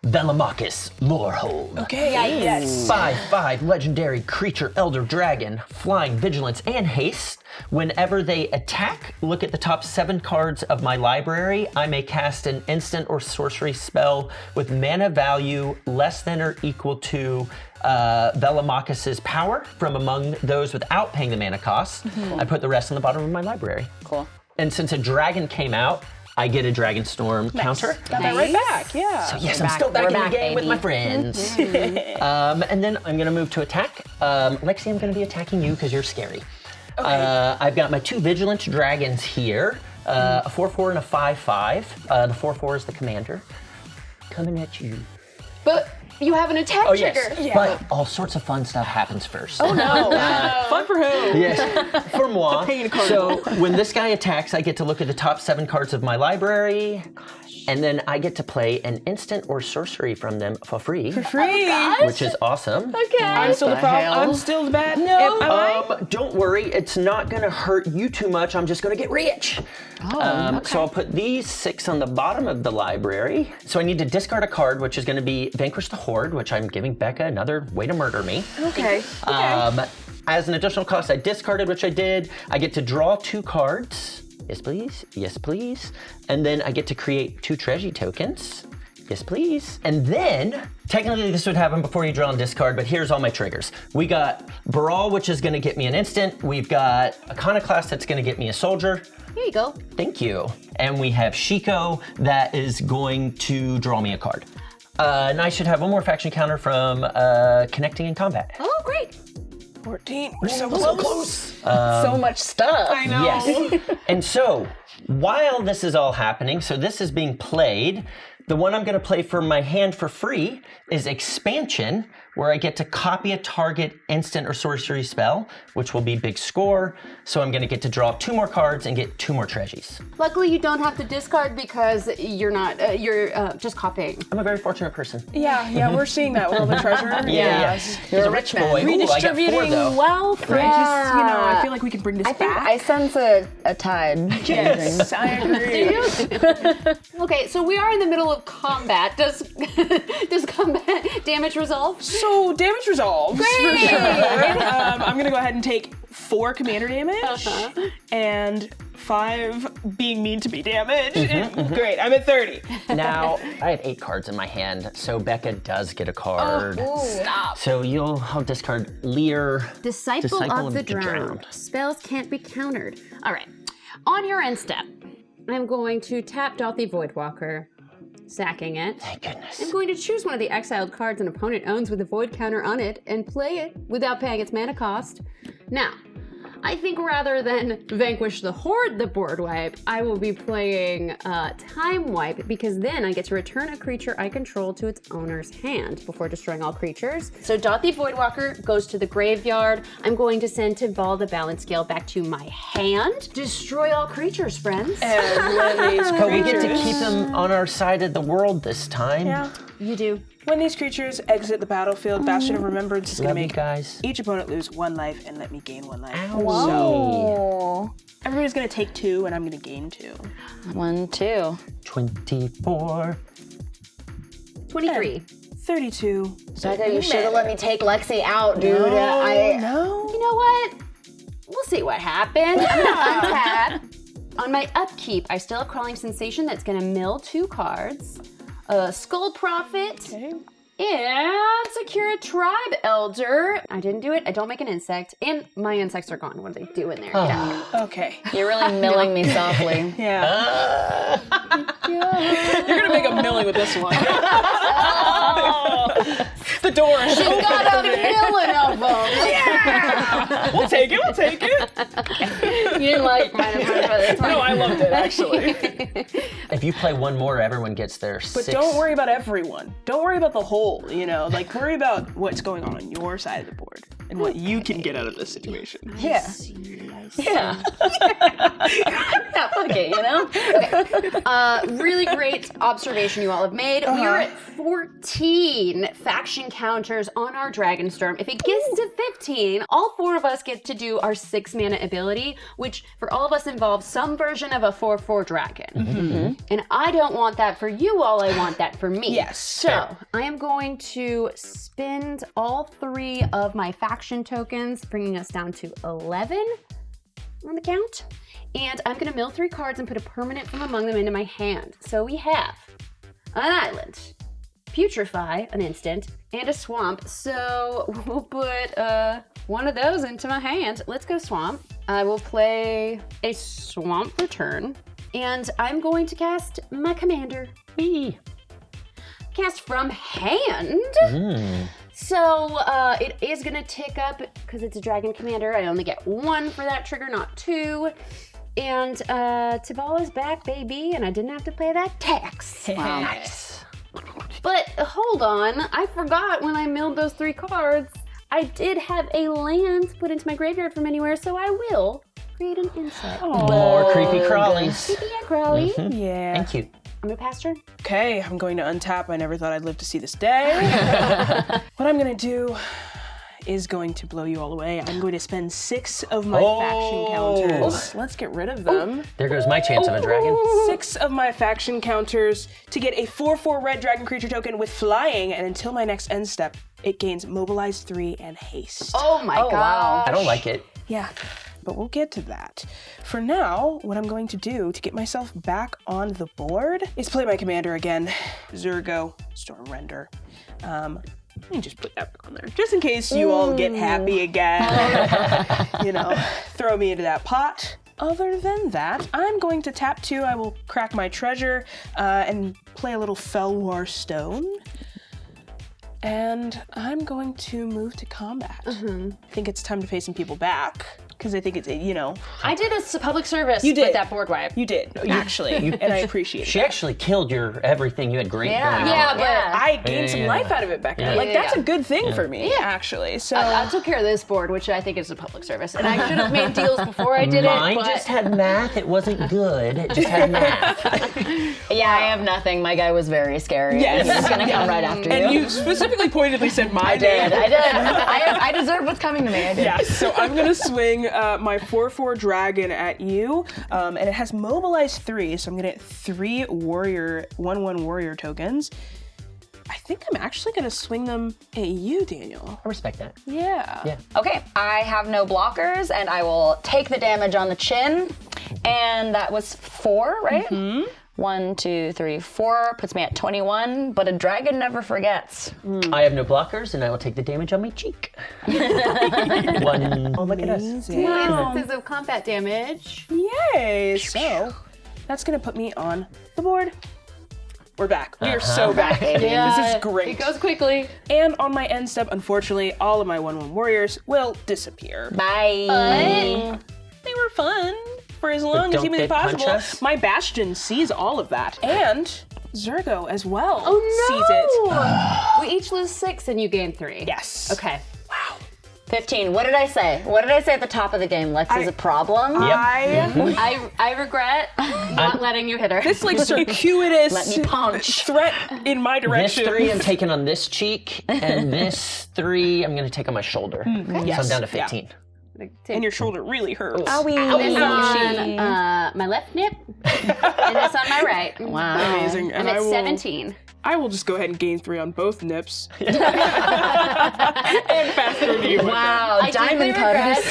Velamachus Lorehold. Okay. Yes. 5/5 legendary creature elder dragon, flying, vigilance, and haste. Whenever they attack, look at the top 7 cards of my library. I may cast an instant or sorcery spell with mana value less than or equal to Velamachus's power from among those without paying the mana cost. I put the rest on the bottom of my library. Cool. And since a dragon came out, I get a Dragonstorm counter. Got that right back. Yeah. So yes, We're I'm still back we're in the back, game with baby. my friends. And then I'm gonna move to attack. Lexi, I'm gonna be attacking you because you're scary. I've got my 2 vigilant dragons here, a 4/4 and a 5/5. The 4/4 is the commander. Coming at you. But You have an attack Oh, trigger. yes. But all sorts of fun stuff happens first. Oh no. Fun for who? Yes, for moi. pain So when this guy attacks, I get to look at the top 7 cards of my library. And then I get to play an instant or sorcery from them for free. Free. Which is awesome. Okay. I'm still the problem. I'm still the bad. No. Don't worry, it's not gonna hurt you too much. I'm just gonna get rich. So I'll put these 6 on the bottom of the library. So I need to discard a card, which is gonna be Vanquish the Horde, which I'm giving Becca another way to murder me. Okay. As an additional cost, I discarded, which I did. I get to draw 2 cards. Yes, please. Yes, please. And then I get to create 2 treasure tokens. Yes, please. And then, technically this would happen before you draw and discard, but here's all my triggers. We got Brawl, which is gonna get me an instant. We've got Iconoclast, that's gonna get me a soldier. Here you go. Thank you. And we have Shiko, that is going to draw me a card. And I should have one more faction counter from Connecting in Combat. Oh, great. 14. We're so close. So much stuff. I know. Yes. And so, while this is all happening, so this is being played, the one I'm going to play for my hand for free is Expansion, where I get to copy a target instant or sorcery spell, which will be big score. So I'm going to get to draw 2 more cards and get 2 more treasures. Luckily, you don't have to discard because you're not, you're just copying. I'm a very fortunate person. Yeah, we're seeing that with all the treasure. Yes. He's a rich boy. Ooh, I got 4 Redistributing though. wealth. Right? Just, I feel like we can bring this I think back. I sense a tide. Yes, I agree. Okay, so we are in the middle of combat. Does combat damage resolve? So damage resolves for sure. I'm gonna go ahead and take 4 commander damage and 5 being mean to me damage. Great, I'm at 30. Now, I have 8 cards in my hand, so Becca does get a card. Stop. So I'll discard Lear. Disciple of the Drowned. Spells can't be countered. All right. On your end step, I'm going to tap Dothy Voidwalker, sacking it. Thank goodness. I'm going to choose one of the exiled cards an opponent owns with a void counter on it and play it without paying its mana cost. Now, I think rather than Vanquish the Horde, the board wipe, I will be playing Time Wipe, because then I get to return a creature I control to its owner's hand before destroying all creatures. So Dothy Voidwalker goes to the graveyard. I'm going to send Tibal the Balance Scale back to my hand. Destroy all creatures, friends. And when these But we get to creatures- keep them on our side of the world this time. Yeah. You do. When these creatures exit the battlefield, Bastion of Remembrance is going to Love you make guys. each opponent lose 1 life and let me gain 1 life. Whoa. So everybody's going to take 2 and I'm going to gain 2. 1, 2. 24. 23. 32. So I thought you should have let me take Lexi out, dude. No. You know what? We'll see what happens. I'm gonna untap. On my upkeep, I still have Crawling Sensation that's gonna mill 2 cards. Skull Prophet. Okay. And secure a Tribe Elder. I didn't do it. I don't make an insect. And my insects are gone. What do they do in there? Get out. Okay. You're really milling me softly. Yeah. You're going to make a milling with this one. The door is She's got a million of them. Yeah. We'll take it. You didn't like mine. No, I loved it, actually. If you play 1 more, everyone gets their 6. But don't worry about everyone. Don't worry about the whole, Like, worry about what's going on your side of the board and what you can get out of this situation. Yeah. Yeah. Yeah, fuck it, Okay. Really great observation you all have made. We are at 14 faction counters on our Dragonstorm. If it gets to 15, all 4 of us get to do our 6 mana ability, which for all of us involves some version of a 4/4 dragon. And I don't want that for you all, I want that for me. Yes. So I am going to spend all 3 of my faction tokens, bringing us down to 11 on the count. And I'm gonna mill 3 cards and put a permanent from among them into my hand. So we have an island, Putrefy, an instant, and a swamp. So we'll put one of those into my hand. Let's go swamp. I will play a swamp for turn. And I'm going to cast my commander. Me. Cast from hand. So it is gonna tick up because it's a dragon commander. I only get 1 for that trigger, not 2. And Tibal is back, baby, and I didn't have to pay that tax. Nice. But hold on, I forgot when I milled those 3 cards, I did have a land put into my graveyard from anywhere, so I will create an insect. More creepy crawlies. Creepy Crowley. Yeah. And cute. I'm gonna pass turn. Okay, I'm going to untap. I never thought I'd live to see this day. What I'm going to do is going to blow you all away. I'm going to spend 6 of my faction counters. Let's get rid of them. There goes my chance of a dragon. 6 of my faction counters to get a 4/4 red dragon creature token with flying, and until my next end step, it gains Mobilize 3 and Haste. Oh my god. I don't like it. Yeah, but we'll get to that. For now, what I'm going to do to get myself back on the board is play my commander again, Zurgo Stormrender. Let me just put that back on there, just in case you all get happy again. You know, throw me into that pot. Other than that, I'm going to tap 2. I will crack my treasure and play a little Felwar Stone. And I'm going to move to combat. I think it's time to pay some people back, because I think it's, you know. I did a public service You did. with that board wipe. You did, actually, and I appreciate it. She actually killed your everything. You had great going on. Yeah, but I gained some life out of it, Becca. Yeah. Like, that's Yeah. a good thing for me, actually. So I took care of this board, which I think is a public service. And I should have made deals before I did Mine it, but just had math. It wasn't good. It just had math. Yeah, I have nothing. My guy was very scary. Yes. He's gonna come right after you. and you specifically pointedly said my name. I did. I deserve what's coming to me. I did. Yeah, so I'm gonna swing my 4/4 dragon at you, and it has Mobilize 3, so I'm gonna get 3 warrior, 1/1 warrior tokens. I think I'm actually gonna swing them at you, Daniel. I respect that. Yeah. Yeah. Okay, I have no blockers, and I will take the damage on the chin. And that was 4, right? 1, 2, 3, 4 puts me at 21, but a dragon never forgets. I have no blockers, and I will take the damage on my cheek. 1. Oh, look at us. Amazing. 2 instances of combat damage. Yay! So that's gonna put me on the board. We're back. We are so back. This is great. It goes quickly. And on my end step, unfortunately, all of my 1/1 warriors will disappear. Bye. They were fun for as long as don't humanly they punch possible. us? My Bastion sees all of that. And Zurgo as well Oh sees no! We each lose 6 and you gain 3. it. Yes. Okay. 15. What did I say? What did I say at the top of the game? Lex is a problem. I regret not letting you hit her. This like circuitous Let me punch. threat in my This direction. 3 I'm taking on this cheek, and this 3 I'm going to take on my shoulder. So I'm down to 15. And your shoulder really hurts. This on my left nip, and this on my right. Wow. Amazing. I'm And at 17. I will just go ahead and gain 3 on both nips. And faster than you. Wow, diamond cutters.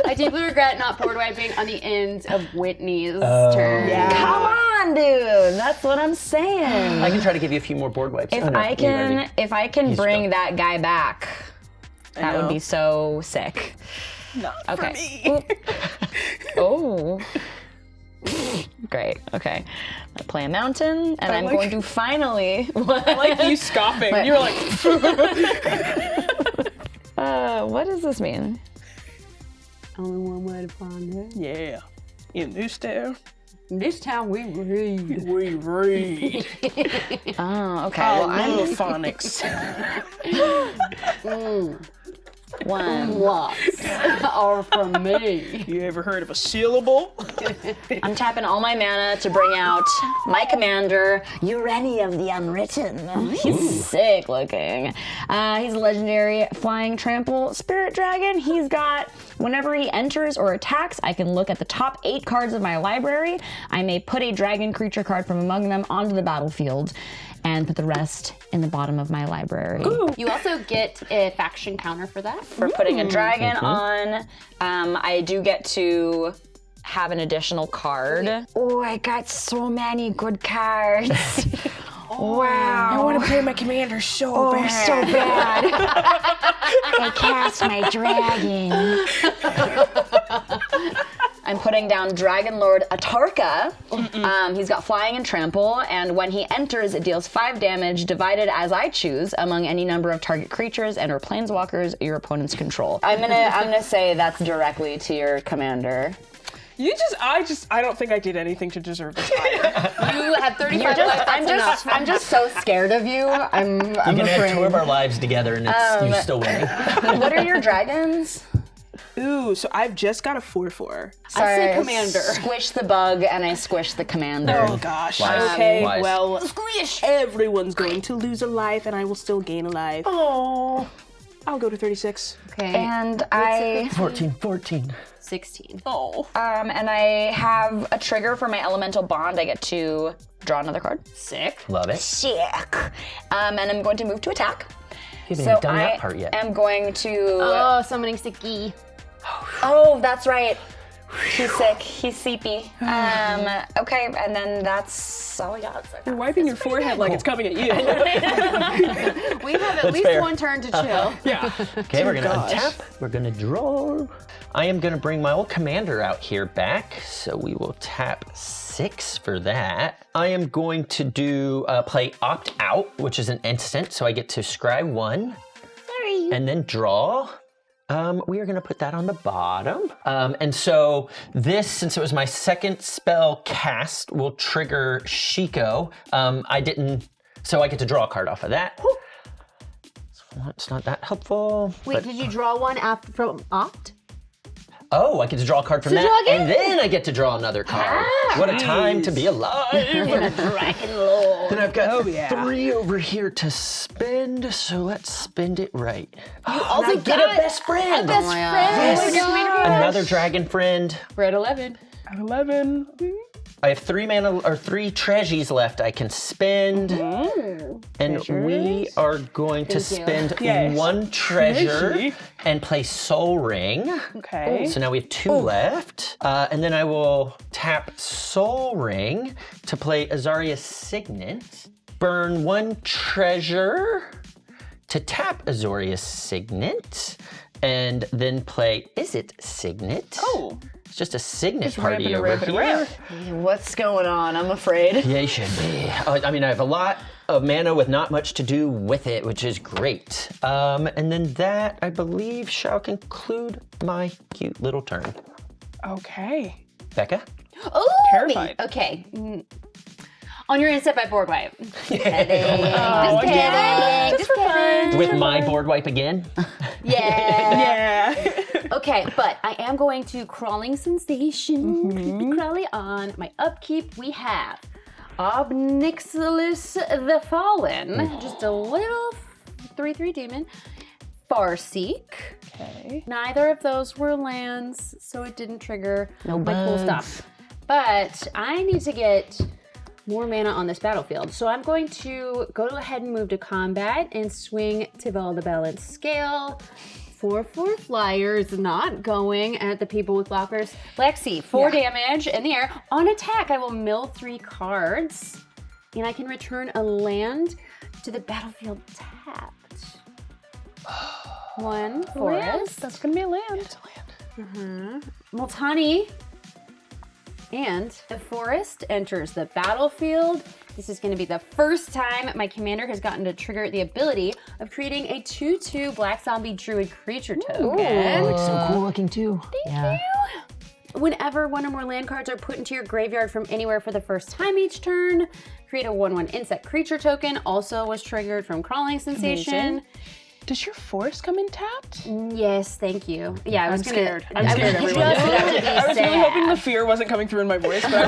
I deeply regret not board wiping on the end of Whitney's turn. Come on, dude. That's what I'm saying. I can try to give you a few more board wipes. If Oh, no, I you can, already- if I can bring done. that guy back, that would be so sick. Not Okay. for me. Oh. Great. Okay. I play a mountain, and I'm like- going to finally. I like you scoffing. You're like, What does this mean? Only one way to find it. yeah. In this town, This time we read. we read. Oh, okay. I Well, I'm love phonics. 1. Lots are from me. You ever heard of a syllable? I'm tapping all my mana to bring out my commander, Ureni of the Unwritten. He's sick looking. He's a legendary flying trample spirit dragon. He's got, whenever he enters or attacks, I can look at the top 8 cards of my library. I may put a dragon creature card from among them onto the battlefield and put the rest in the bottom of my library. You also get a faction counter for that. For putting a dragon on, I do get to have an additional card. Oh, I got so many good cards. Wow. I want to play my commander so bad. So bad. I cast my dragon. I'm putting down Dragon Lord Tarkir. He's got flying and trample, and when he enters, it deals 5 damage divided as I choose among any number of target creatures and or planeswalkers your opponents control. I'm gonna say that's directly to your commander. I don't think I did anything to deserve this higher. You have 35 lives. I'm just so scared of you. I'm You can have 2 of our lives together and you're still winning. What are your dragons? Ooh, so I've just got a 4/4. Sorry, I say commander. Squish the bug and I squish the commander. Oh gosh. Wise. Okay, Wise. well, everyone's going to lose a life and I will still gain a life. Oh. I'll go to 36. Okay. And I 14. 16. Oh. and I have a trigger for my elemental bond. I get to draw another card. Sick. Love it. Sick. And I'm going to move to attack. You haven't So even done I that part yet. am going to. Oh, summoning Siki. Oh, that's right. He's sick. He's seepy. Okay, and then that's all I got. So You're wiping your forehead like it's coming at you. We have at least fair. one turn to chill. Yeah. Okay, we're gonna untap. We're gonna draw. I am gonna bring my old commander out here back, so we will tap 6 for that. I am going to do play Opt Out, which is an instant, so I get to scry 1. Sorry. And then draw. We are gonna put that on the bottom. And so this, since it was my second spell cast, will trigger Shiko. So I get to draw a card off of that. It's not that helpful. Wait, but- did you draw one after from Opt? Oh, I get to draw a card from draw that, again? and then I get to draw another card. What a time to be alive! Dragon Lord. Then I've got yeah. 3 over here to spend, so let's spend it right. You also and I get a best friend. best friend. Yes. Another dragon friend. We're at 11. At 11. I have 3 mana or 3 treasures left I can spend. And we are going to spend Yes. 1 treasure Treasure. and play Soul Ring. Okay. So now we have 2 left. And then I will tap Soul Ring to play Azaria's Signet. Burn 1 treasure to tap Azoria's Signet. And then play Is It Signet? Oh. It's just a Signet party ramping, over ramping, here. What's going on? I'm afraid. Yeah, you should be. I mean, I have a lot of mana with not much to do with it, which is great. And then that, I believe, shall conclude my cute little turn. Okay. Becca? Oh, Terrified. Okay. On your instep, I board wipe. Oh, again. Just for fun. With my board wipe again? Yeah. Yeah. Okay, but I am going to Crawling Sensation. Creepy crawly on my upkeep. We have Obnixilis the Fallen, just a little 3/3 demon. Farseek. Okay. Neither of those were lands, so it didn't trigger No my cool bugs. stuff. But I need to get more mana on this battlefield. So I'm going to go ahead and move to combat and swing Tival the Balanced Scale. 4/4 flyers, not going at the people with blockers. Lexi, 4 damage in the air. On attack, I will mill 3 cards, and I can return a land to the battlefield tapped. 1 forest. That's gonna be a land. Multani. And the forest enters the battlefield. This is going to be the first time my commander has gotten to trigger the ability of creating a 2/2 black zombie druid creature token. It's so cool looking too. Whenever one or more land cards are put into your graveyard from anywhere for the first time each turn, create a 1/1 insect creature token. Also was triggered from Crawling Sensation. Amazing. Does your forest come in tapped? Yes, thank you. Yeah, I was gonna, scared. I'm I scared, was everyone. just about to be I was really sad. hoping the fear wasn't coming through in my voice, but I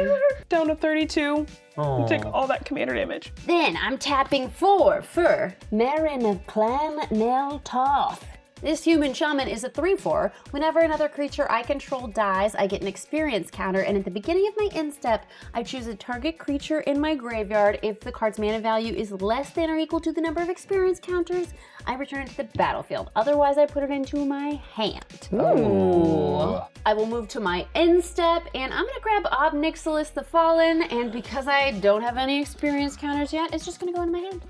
was down to 32. Aw. Take all that commander damage. Then I'm tapping 4 for Marin of Clan Nel Toth. This human shaman is a 3/4. Whenever another creature I control dies, I get an experience counter, and at the beginning of my instep, I choose a target creature in my graveyard. If the card's mana value is less than or equal to the number of experience counters, I return it to the battlefield. Otherwise, I put it into my hand. Ooh. I will move to my instep, and I'm gonna grab Obnixilis the Fallen, and because I don't have any experience counters yet, it's just gonna go in my hand.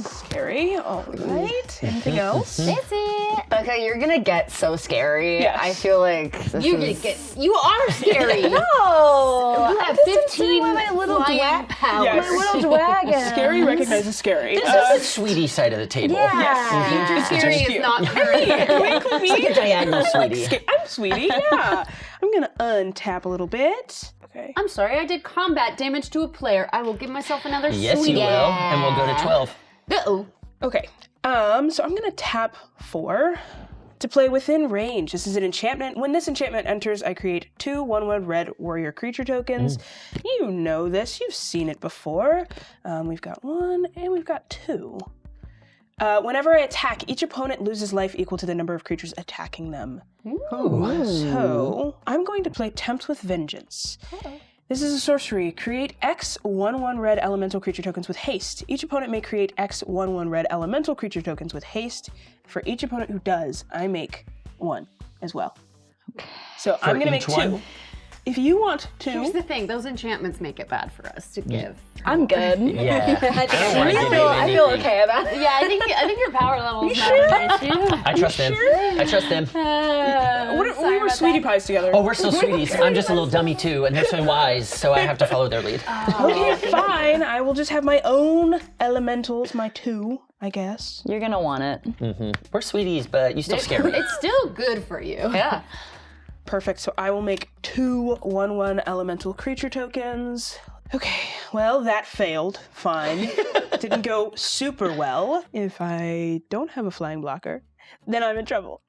Scary. All right. Anything else? That's it. Okay, you're gonna get so scary. Yes. I feel like You are scary. No, You have this is 15 with my little flying powers. Yes. My little dragon. Scary recognizes scary. This is the sweetie side of the table. Yeah. Scary Just is you. not very. It's like a diagonal sweetie. I'm sweetie, yeah. I'm gonna untap a little bit. Okay. I'm sorry, I did combat damage to a player. I will give myself another Yes, you sweetie. will. And we'll go to 12. Uh-oh. Okay. So I'm gonna tap 4 to play within range. This is an enchantment. When this enchantment enters, I create 2 1/1 red warrior creature tokens. You know this. You've seen it before. We've got 1 and we've got 2. Whenever I attack, each opponent loses life equal to the number of creatures attacking them. So I'm going to play Tempt with Vengeance. This is a sorcery. Create X 1/1 red elemental creature tokens with haste. Each opponent may create X 1/1 red elemental creature tokens with haste. For each opponent who does, I make 1 as well. So I'm going to make each 2. one? If you want Here's 2, the thing, those enchantments make it bad for us to give. I'm good. Yeah. I don't want to give you I feel anything. okay about it. Yeah, I think your power level is not an issue. I trust them. I trust them. we were sweetie pies together. Oh, we're still sweeties. I'm just a little dummy too, and they're so wise, so I have to follow their lead. Okay, fine. I will just have my own elementals, my 2, I guess. You're gonna want it. We're sweeties, but you still scare me. It's still good for you. Yeah. Perfect. So I will make 2 1/1 elemental creature tokens. Okay, well, that failed. Fine. Didn't go super well. If I don't have a flying blocker, then I'm in trouble.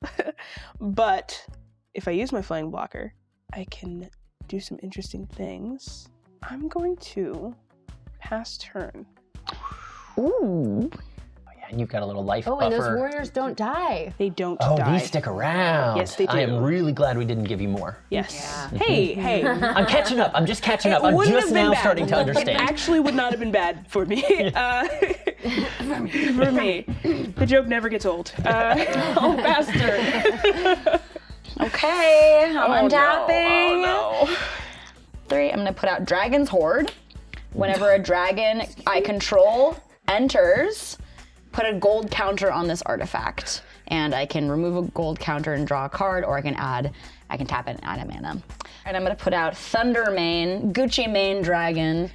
But if I use my flying blocker, I can do some interesting things. I'm going to pass turn. Ooh. And you've got a little life Oh, buffer. and those warriors don't die. They don't Oh, die. these stick around. Yes, they I do. am really glad we didn't give you more. Yes. Hey. I'm catching up. I'm just catching up. I'm Wouldn't just have been now bad. starting to It understand. actually would not have been bad for me. For me. The joke never gets old. Oh, bastard. Okay, I'm untapping. Oh, no. 3, I'm gonna put out Dragon's Horde. Whenever a dragon I control enters, put a gold counter on this artifact. And I can remove a gold counter and draw a card, or I can tap it and add a mana. And I'm gonna put out Thunder Mane, Gucci Mane Dragon.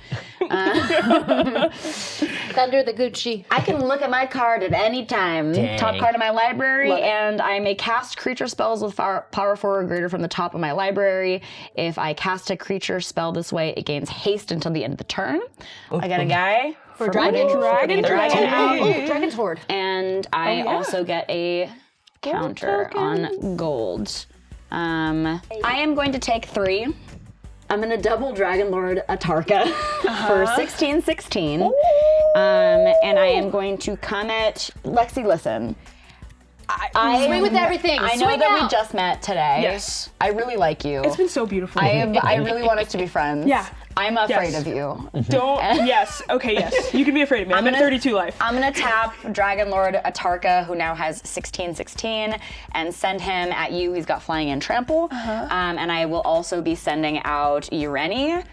Thunder the Gucci. I can look at my card at any time. Dang. Top card of my library, and I may cast creature spells with power 4 or greater from the top of my library. If I cast a creature spell this way, it gains haste until the end of the turn. I got a guy for dragon? Dragon out. Oh, Dragon's Horde. And I also get a counter on gold. I am going to take 3. I'm going to double Dragon Lord Atarka for 16/16. And I am going to come at Lexi. Listen, Swing with everything. I know Swing that we out. just met today. Yes. I really like you. It's been so beautiful. I really want us to be friends. Yeah. I'm afraid Yes. of you. Don't. Yes. Okay, yes. You can be afraid of me. I'm at 32 life. I'm gonna tap Dragon Lord Atarka, who now has 16/16, and send him at you. He's got flying and trample. And I will also be sending out Ureni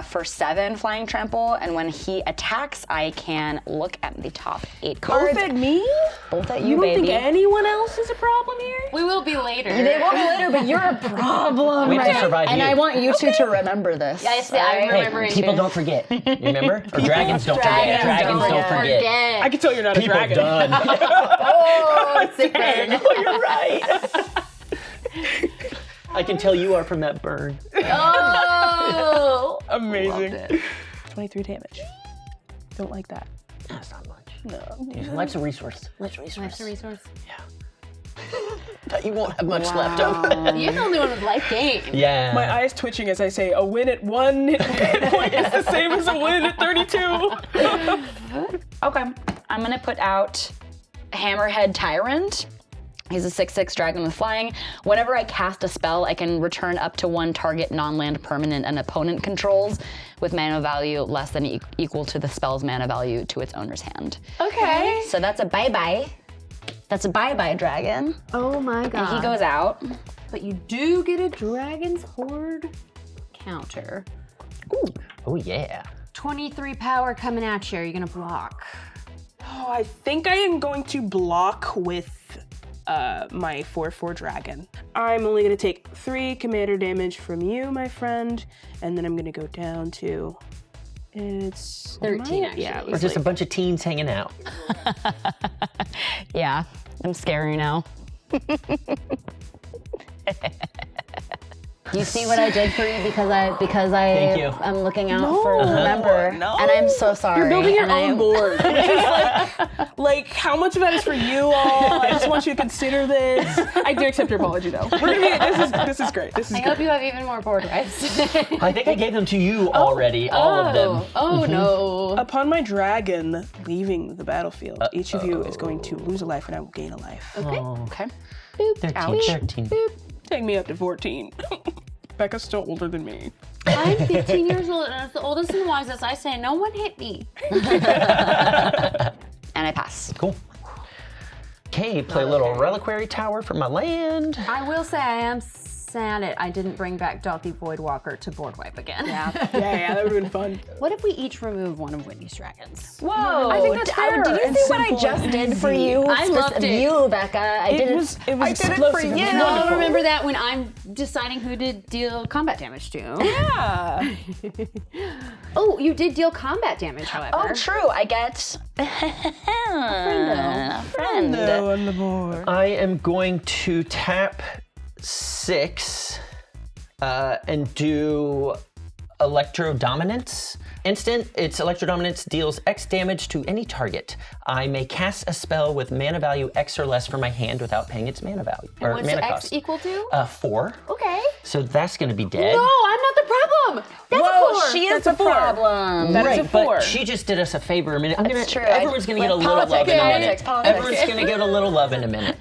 for 7 flying trample. And when he attacks, I can look at the top 8 cards. Both at me? Both at You you, don't baby. think anyone else is a problem here? We will be later. They will be later, but you're a problem. We have to survive and you. I want you two to remember this. Yes, right? I'm Hey, remembering. people don't forget. You remember? Or dragons don't forget. Dragons don't forget. I can tell you're not a People dragon. done. Oh, sick burn. Oh, you're right. I can tell you are from that burn. Oh. Amazing. 23 damage. Don't like that. That's not much. No. Life's a resource. Life's a resource. Life's a resource. But you won't have much left over. You're the only one with life gain. Yeah. My eyes twitching as I say, a win at 1 hit point is the same as a win at 32. Okay. I'm gonna put out Hammerhead Tyrant. He's a 6/6 dragon with flying. Whenever I cast a spell, I can return up to 1 target non-land permanent an opponent controls with mana value less than equal to the spell's mana value to its owner's hand. Okay. So that's a bye-bye. That's a bye-bye dragon. Oh my god. And he goes out. But you do get a Dragon's Horde counter. Oh, yeah. 23 power coming at you. Are you gonna block? Oh, I think I am going to block with my 4/4 dragon. I'm only gonna take 3 commander damage from you, my friend, and then I'm gonna go down to it's 13 actually. Yeah, We're just a bunch of teens hanging out. Yeah, I'm scary now. You see what I did for you because I Thank you. am looking out for the member, and I'm so sorry. You're building your and own board. Which is like how much of that is for you all? I just want you to consider this. I do accept your apology though. We're gonna be, this is great. This is I good. hope you have even more board rights. I think I gave them to you already, all of them. Oh no. Upon my dragon leaving the battlefield, each of you is going to lose a life and I will gain a life. Okay. Okay. 13. Take me up to 14. Becca's still older than me. I'm 15 years old and as the oldest and wisest, I say no one hit me. And I pass. Cool. Okay, play a little reliquary tower for my land. I will say I am sad I didn't bring back Dalthy Voidwalker to board wipe again. Yeah, that would have been fun. What if we each remove one of Whitney's dragons? Whoa! I think that's fair. Did you and see what I simple just and did for easy. you? I loved it. You, Becca. I did It it. was I did it for explosive. you. It was No, wonderful. remember that when I'm deciding who to deal combat damage to. Yeah. Oh, you did deal combat damage, however. Oh, true. I get a friend. No on the board. I am going to tap 6 and do Electro Dominance. Instant, its Electro Dominance deals X damage to any target. I may cast a spell with mana value X or less from my hand without paying its mana value or What's mana X cost. equal to? 4. Okay. So that's going to be dead. No, I'm not the problem. That's Whoa, a 4. she is That's the a 4. problem. That is Right, a 4. but she just did us a favor a minute. That's true. Everyone's going to get a little love in a minute. Politics. Everyone's going to get a little love in a minute.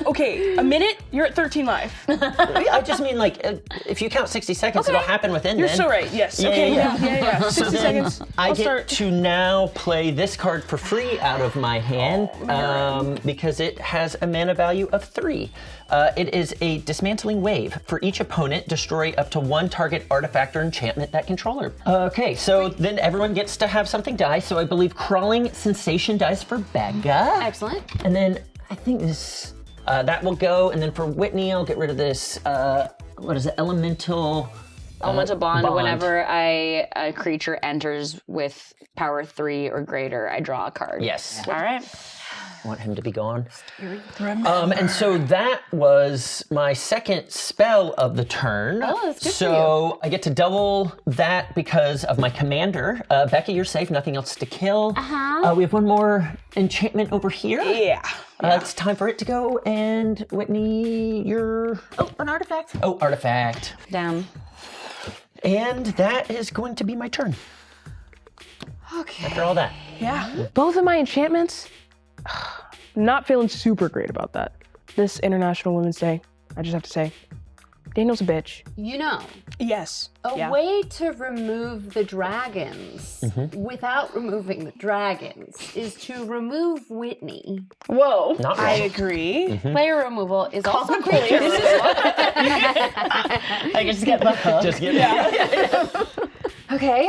Okay, a minute, you're at 13 life. I just mean, like, if you count 60 seconds, it'll happen within You're then. so right, yes. Yeah, Okay, yeah. yeah. So 60 then seconds. I I'll get start. to now play this card for free out of my hand because it has a mana value of 3. It is a dismantling wave. For each opponent, destroy up to 1 target artifact or enchantment that controller. Okay, so then everyone gets to have something die. So I believe Crawling Sensation dies for Becca. Excellent. And then I think this, that will go. And then for Whitney, I'll get rid of this, what is it, Elemental Bond. Whenever a creature enters with power 3 or greater, I draw a card. Yes. All right. I want him to be gone. And so that was my second spell of the turn. Oh, that's good for So I get to double that because of my commander. Becca, you're safe. Nothing else to kill. We have one more enchantment over here. Yeah. It's time for it to go. And Whitney, you're... Oh, an artifact. Oh, artifact. Down. And that is going to be my turn. Okay. After all that. Yeah. Both of my enchantments, not feeling super great about that. This International Women's Day, I just have to say, Daniel's a bitch. You know, Yes. a way to remove the dragons without removing the dragons is to remove Whitney. Whoa. Not I wrong. agree. Player removal is also Complicated. player removal. I just get the hook. Just get Okay.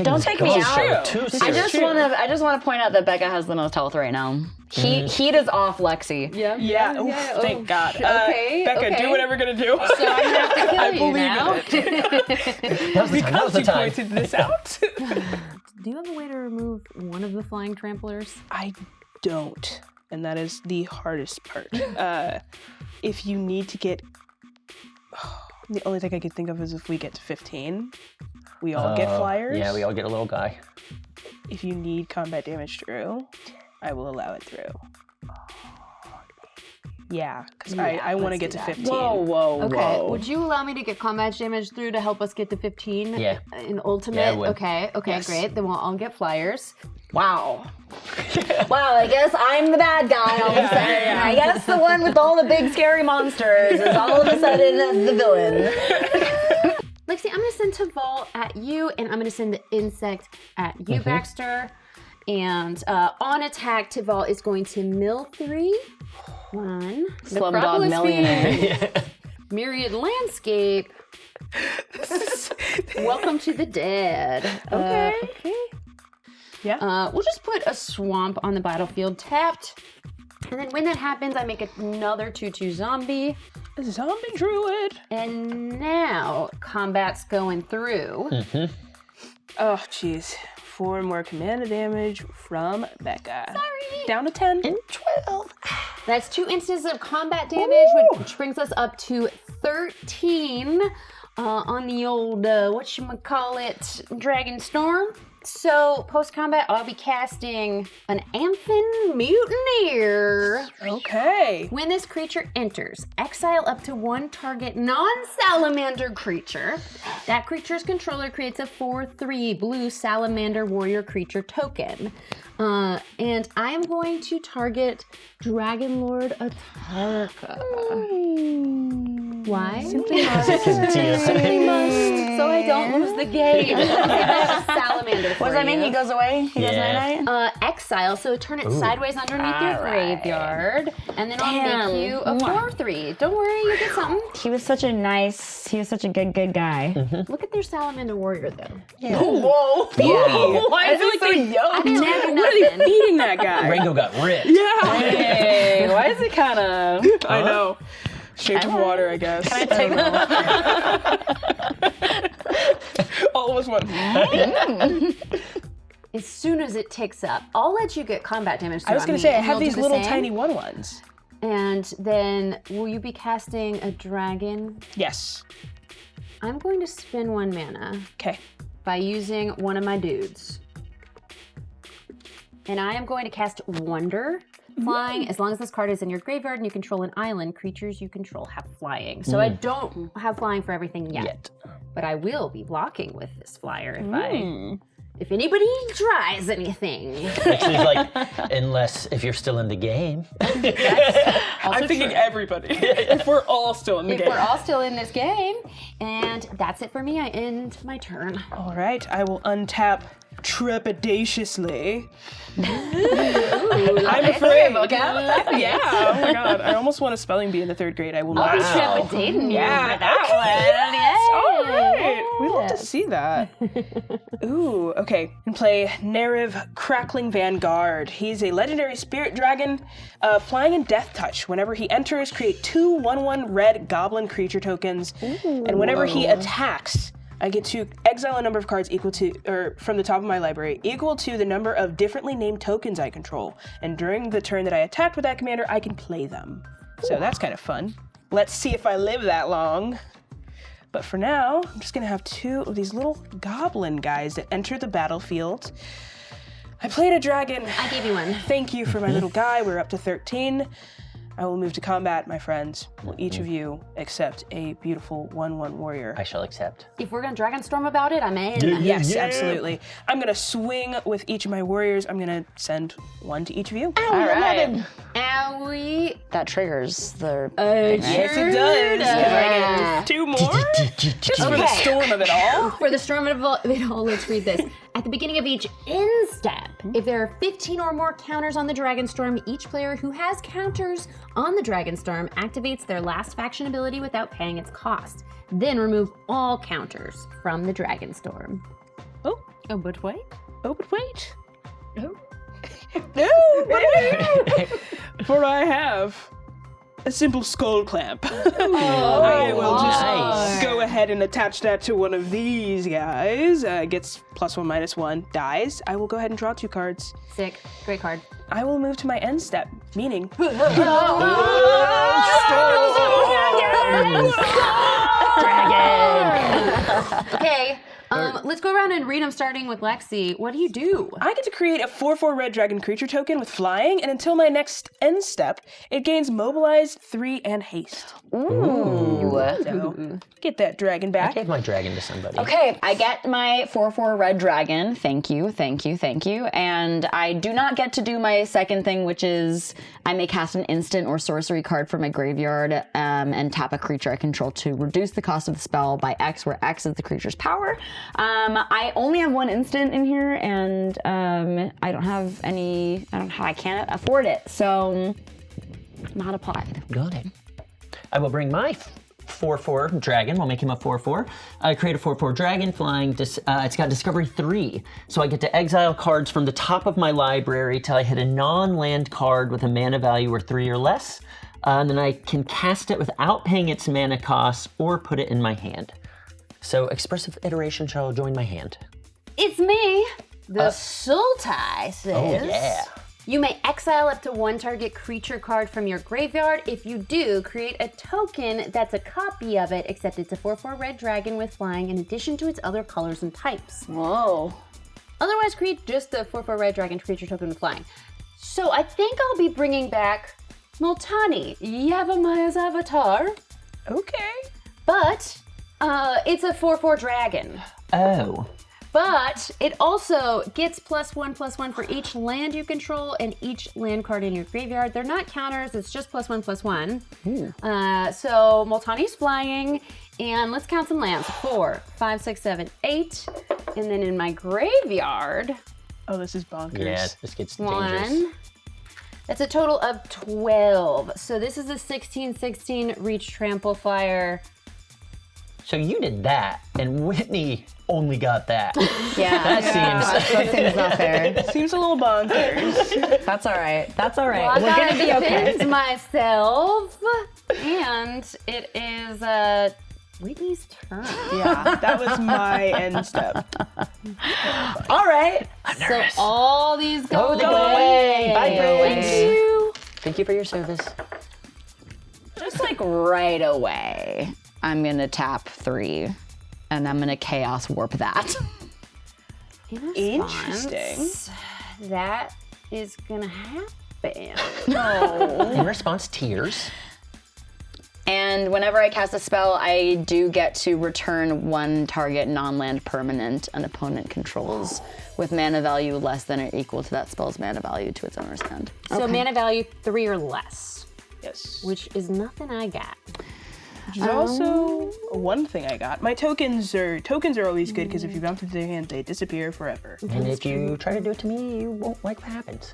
Don't take me out. Too I serious. just want to point out that Becca has the most health right now. Heat is off Lexi. Yeah. Oof, thank God. Okay, Becca, okay. do whatever you're gonna do. So I'm gonna have to kill I you believe now. in it. That was the time. That was the You time. pointed this out. Do you have a way to remove one of the flying tramplers? I don't, and that is the hardest part. If you need to get, the only thing I could think of is if we get to 15, we all get flyers. Yeah, we all get a little guy. If you need combat damage through, I will allow it through. Yeah, because I want to get to 15. Whoa. Okay. Would you allow me to get combat damage through to help us get to 15? Yeah. In ultimate? Yeah, I would. Okay, Yes. great. Then we'll all get flyers. Wow. Wow, I guess I'm the bad guy all of a sudden. I guess the one with all the big scary monsters is all of a sudden the villain. Lexi, I'm going to send Taval at you, and I'm going to send the insect at you, Baxter. And on attack, Taval is going to mill 3. 1. Slumdog Necropolis Millionaire. Fiend, Myriad Landscape. Welcome to the dead. Okay. Yeah. We'll just put a swamp on the battlefield tapped. And then when that happens, I make another 2/2 zombie. A zombie druid. And now combat's going through. Oh, jeez. 4 more command damage from Becca. Sorry. Down to 10. And 12. That's 2 instances of combat damage, which brings us up to 13 on the old, whatchamacallit, Dragonstorm. So, post-combat, I'll be casting an Amphin Mutineer. Okay. When this creature enters, exile up to 1 target non-salamander creature. That creature's controller creates a 4/3 blue salamander warrior creature token. And I am going to target Dragon Lord Atarka. Why? Simply must. Simply must. So I don't lose the game. I have a salamander for What does that mean? you. He goes away? He goes night-night? Exile, so turn it sideways underneath your graveyard, and then I'll make you a 4/3. Don't worry, you get something. He was such a good guy. Look at their salamander warrior, though. Yeah. Whoa. Yeah. Why is he so young? I didn't have What are they nothing. feeding that guy? Rango got ripped. Yeah. Hey, why is it kind of... I know. Shaped of water, I guess. Can I take All of us went. As soon as it ticks up, I'll let you get combat damage. I was going to say, I have you'll these do the little same. tiny ones. And then, will you be casting a dragon? Yes. I'm going to spend 1 mana Okay. by using one of my dudes. And I am going to cast Wonder. Flying, as long as this card is in your graveyard and you control an island, creatures you control have flying. So I don't have flying for everything yet. But I will be blocking with this flyer if anybody tries anything. Actually, it's like, unless if you're still in the game. I'm thinking everybody. If we're all still in the If game. we're all still in this game. And that's it for me. I end my turn. All right, I will untap trepidatiously. I'm afraid. Yeah, oh my god. I almost won a spelling bee in the 3rd grade. I will not. I'll be trepidating Yeah, for that one. All right. We love to see that. Ooh, okay. And play Neriv Crackling Vanguard. He's a legendary spirit dragon, flying in Death Touch. Whenever he enters, create 2 1/1 red goblin creature tokens. And whenever he attacks, I get to exile a number of cards equal to, or from the top of my library, equal to the number of differently named tokens I control. And during the turn that I attacked with that commander, I can play them. So that's kind of fun. Let's see if I live that long. But for now, I'm just gonna have 2 of these little goblin guys that enter the battlefield. I played a dragon. I gave you one. Thank you for my little guy. We're up to 13. I will move to combat, my friends. Will each of you accept a beautiful 1/1 warrior? I shall accept. If we're going to Dragonstorm about it, I'm in. Yes, absolutely. I'm gonna swing with each of my warriors. I'm gonna send 1 to each of you. All right. Owie. That triggers the... Yes, it does. 'Cause I get 2 more. Just for the storm of it all. For the storm of it all, let's read this. At the beginning of each end step, if there are 15 or more counters on the Dragonstorm, each player who has counters on the Dragonstorm activates their last faction ability without paying its cost. Then remove all counters from the Dragonstorm. Oh, but wait. oh, but wait. Oh. No, but wait. For I have a simple skull clamp. I will just nice. go ahead and attach that to one of these guys. Gets +1/-1, dies. I will go ahead and draw 2 cards. Sick. Great card. I will move to my end step, meaning... Okay, let's go around and read them, starting with Lexi. What do you do? I get to create a 4/4 red dragon creature token with flying, and until my next end step, it gains mobilize, 3, and haste. Ooh. So, get that dragon I back. gave my dragon to somebody. Okay, I get my 4/4 red dragon. Thank you, thank you, thank you. And I do not get to do my second thing, which is I may cast an instant or sorcery card from my graveyard and tap a creature I control to reduce the cost of the spell by X, where X is the creature's power. I only have 1 instant in here, and I don't have any. I can't afford it, so not applied. Got it. I will bring my 4/4 dragon. We'll make him a 4/4. I create a 4/4 dragon flying. It's got Discovery 3, so I get to exile cards from the top of my library till I hit a non-land card with a mana value or 3 or less. And then I can cast it without paying its mana cost or put it in my hand. So Expressive Iteration shall join my hand. It's me. The Sultai says. Oh yeah. You may exile up to 1 target creature card from your graveyard. If you do, create a token that's a copy of it, except it's a 4/4 red dragon with flying in addition to its other colors and types. Whoa. Otherwise, create just a 4/4 red dragon creature token with flying. So I think I'll be bringing back Multani, Yavamaya's avatar, Okay. but it's a 4/4 dragon. Oh. But it also gets +1/+1 for each land you control and each land card in your graveyard. They're not counters, it's just +1/+1. So Multani's flying, and let's count some lands. 4, 5, 6, 7, 8. And then in my graveyard, Oh, this is bonkers. Yeah, this gets dangerous. 1. That's a total of 12. So this is a 16/16 reach trample fire. So you did that, and Whitney only got that. Yeah. That seems not fair. Seems a little bonkers. That's all right. That's all right. Well, I We're gotta gonna be okay. defend myself, and it is Whitney's turn. Yeah, that was my end step. All right. So all these go Go away. Bye, friends. Thank you. Thank you for your service. Just like right away, I'm gonna tap 3, and I'm gonna Chaos Warp that. Interesting. That is gonna happen. In response, tears. And whenever I cast a spell, I do get to return 1 target non-land permanent an opponent controls with mana value less than or equal to that spell's mana value to its owner's hand. So mana value 3 or less, Yes. which is nothing I got. Which is also one thing I got. My tokens are always good because if you bounce into their hand, they disappear forever. And if you try to do it to me, you won't like what happens.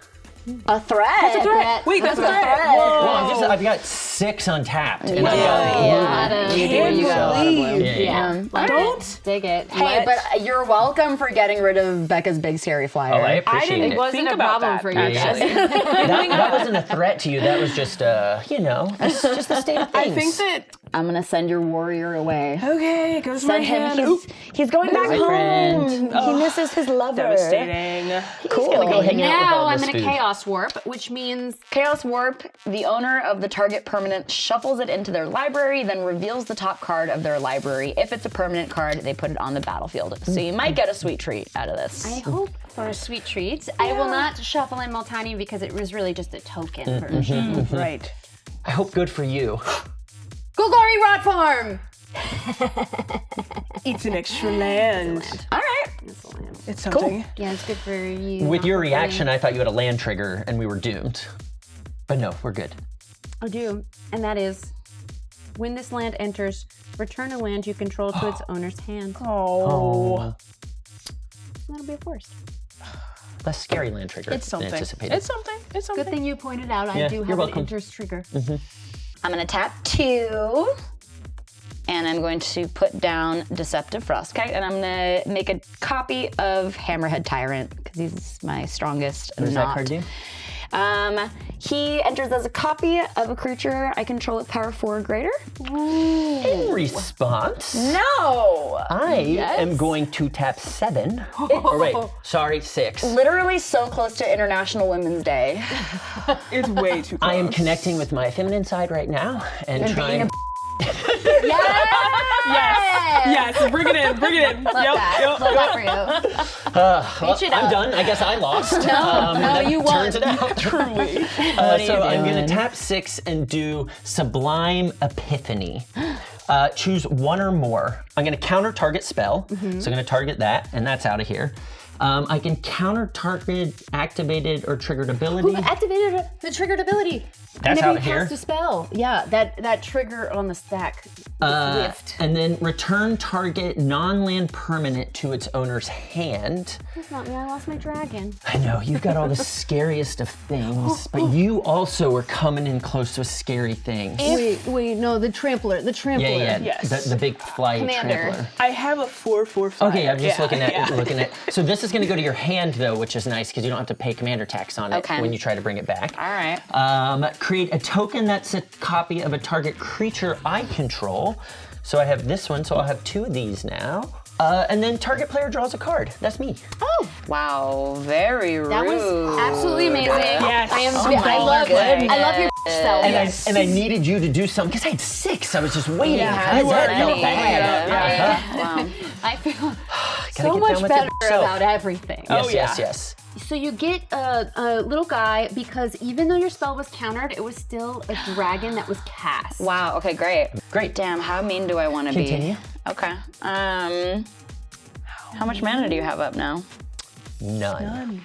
A threat. That's a threat. Wait, that's a threat. Well, I've got 6 untapped. And I've got Yeah. Don't. Dig it. Hey, but you're welcome for getting rid of Becca's big scary flyer. Oh, I appreciate didn't it. It wasn't Think a about problem that, for you. Actually. that wasn't a threat to you. That was just, just the state of things. I think that. I'm gonna send your warrior away. Okay, goes my Send him. hand. He's going back My home. friend. He misses his lover. Devastating. Cool. Gonna go hang out with Now all I'm this going to food. Chaos Warp, which means Chaos Warp, the owner of the target permanent shuffles it into their library, then reveals the top card of their library. If it's a permanent card, they put it on the battlefield. So you might get a sweet treat out of this. I hope for a sweet treat. I will not shuffle in Multani because it was really just a token version. Right. I hope good for you. Golgari Rot Farm! It's an extra land. All right. It's something. Yeah, it's good for you. With your reaction, I thought you had a land trigger and we were doomed. But no, we're good. I do, and that is when this land enters, return a land you control to its owner's hand. Oh. That'll be a force. Less scary land trigger It's something. than anticipated. It's something. It's something. Good thing you pointed out. I Yeah, do you're have welcome. an enters trigger. I'm gonna tap 2. And I'm going to put down Deceptive Frostkite, and I'm gonna make a copy of Hammerhead Tyrant, because he's my strongest. What does that card do? He enters as a copy of a creature I control with power 4 or greater. In response, No! I am going to tap 7. Or wait, sorry, 6. Literally so close to International Women's Day. It's way too close. I am connecting with my feminine side right now and trying. Yes, bring it in. Bring it in. Love that for you. Well, it I'm up. done. I guess I lost. No, that you won. Turns it out. Truly. So I'm going to tap 6 and do Sublime Epiphany. Choose 1 or more. I'm going to counter target spell. So I'm going to target that, and that's out of here. I can counter target activated or triggered ability. Who activated the triggered ability? That's Whenever out you of here. cast a spell. Yeah, that trigger on the stack Swift. And then return target non-land permanent to its owner's hand. That's not me. I lost my dragon. I know, you've got all the scariest of things, but you also are coming in close to a scary thing. Wait, no, the trampler. Yeah. Yes. The big fly Commander. trampler. I have a 4/4 flyer. Okay, I'm just looking at. Yeah. So this is going to go to your hand though, which is nice because you don't have to pay commander tax on it Okay. when you try to bring it back. All right. Create a token that's a copy of a target creature I control. So I have this one, so I'll have 2 of these now. And then target player draws a card. That's me. Oh, Wow, very rude. that was absolutely amazing. Yes. I am. Oh I love. goodness. I love your self. And I needed you to do something because I had 6. I was just waiting. Yeah, Because that you felt were. bad. Yeah. Wow. I feel Gotta so get much down with better it yourself. about everything. Oh, yeah. Yes. So you get a little guy because even though your spell was countered, it was still a dragon that was cast. Wow, okay, great. Great. Damn, how mean do I want to be? Continue. Okay. How much mana do you have up now? None.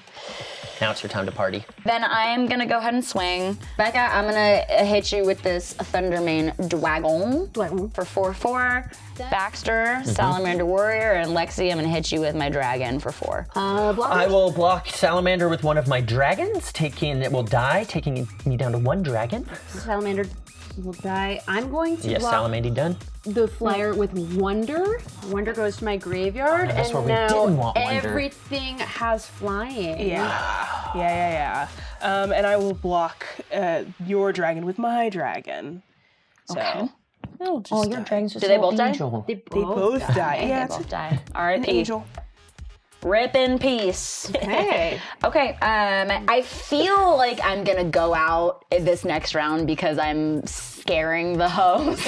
Now it's your time to party. Then I'm gonna go ahead and swing. Becca, I'm gonna hit you with this Thundermane Dragon for 4/4. Baxter, Salamander Warrior, and Lexi, I'm gonna hit you with my dragon for 4. Block. I will block Salamander with one of my dragons, it will die, taking me down to 1 dragon. Salamander will die. I'm going to Yes, block Salamander done. the flyer with Wonder. Wonder goes to my graveyard, that's and where we now didn't want Wonder. everything has flying. Yeah. And I will block your dragon with my dragon. So it'll just die. dragons are Do they both die? They They both die. Yeah, They it's both die. an R.I.P. angel. Rip in peace. Hey. Okay, I feel like I'm gonna go out in this next round because I'm scaring the host.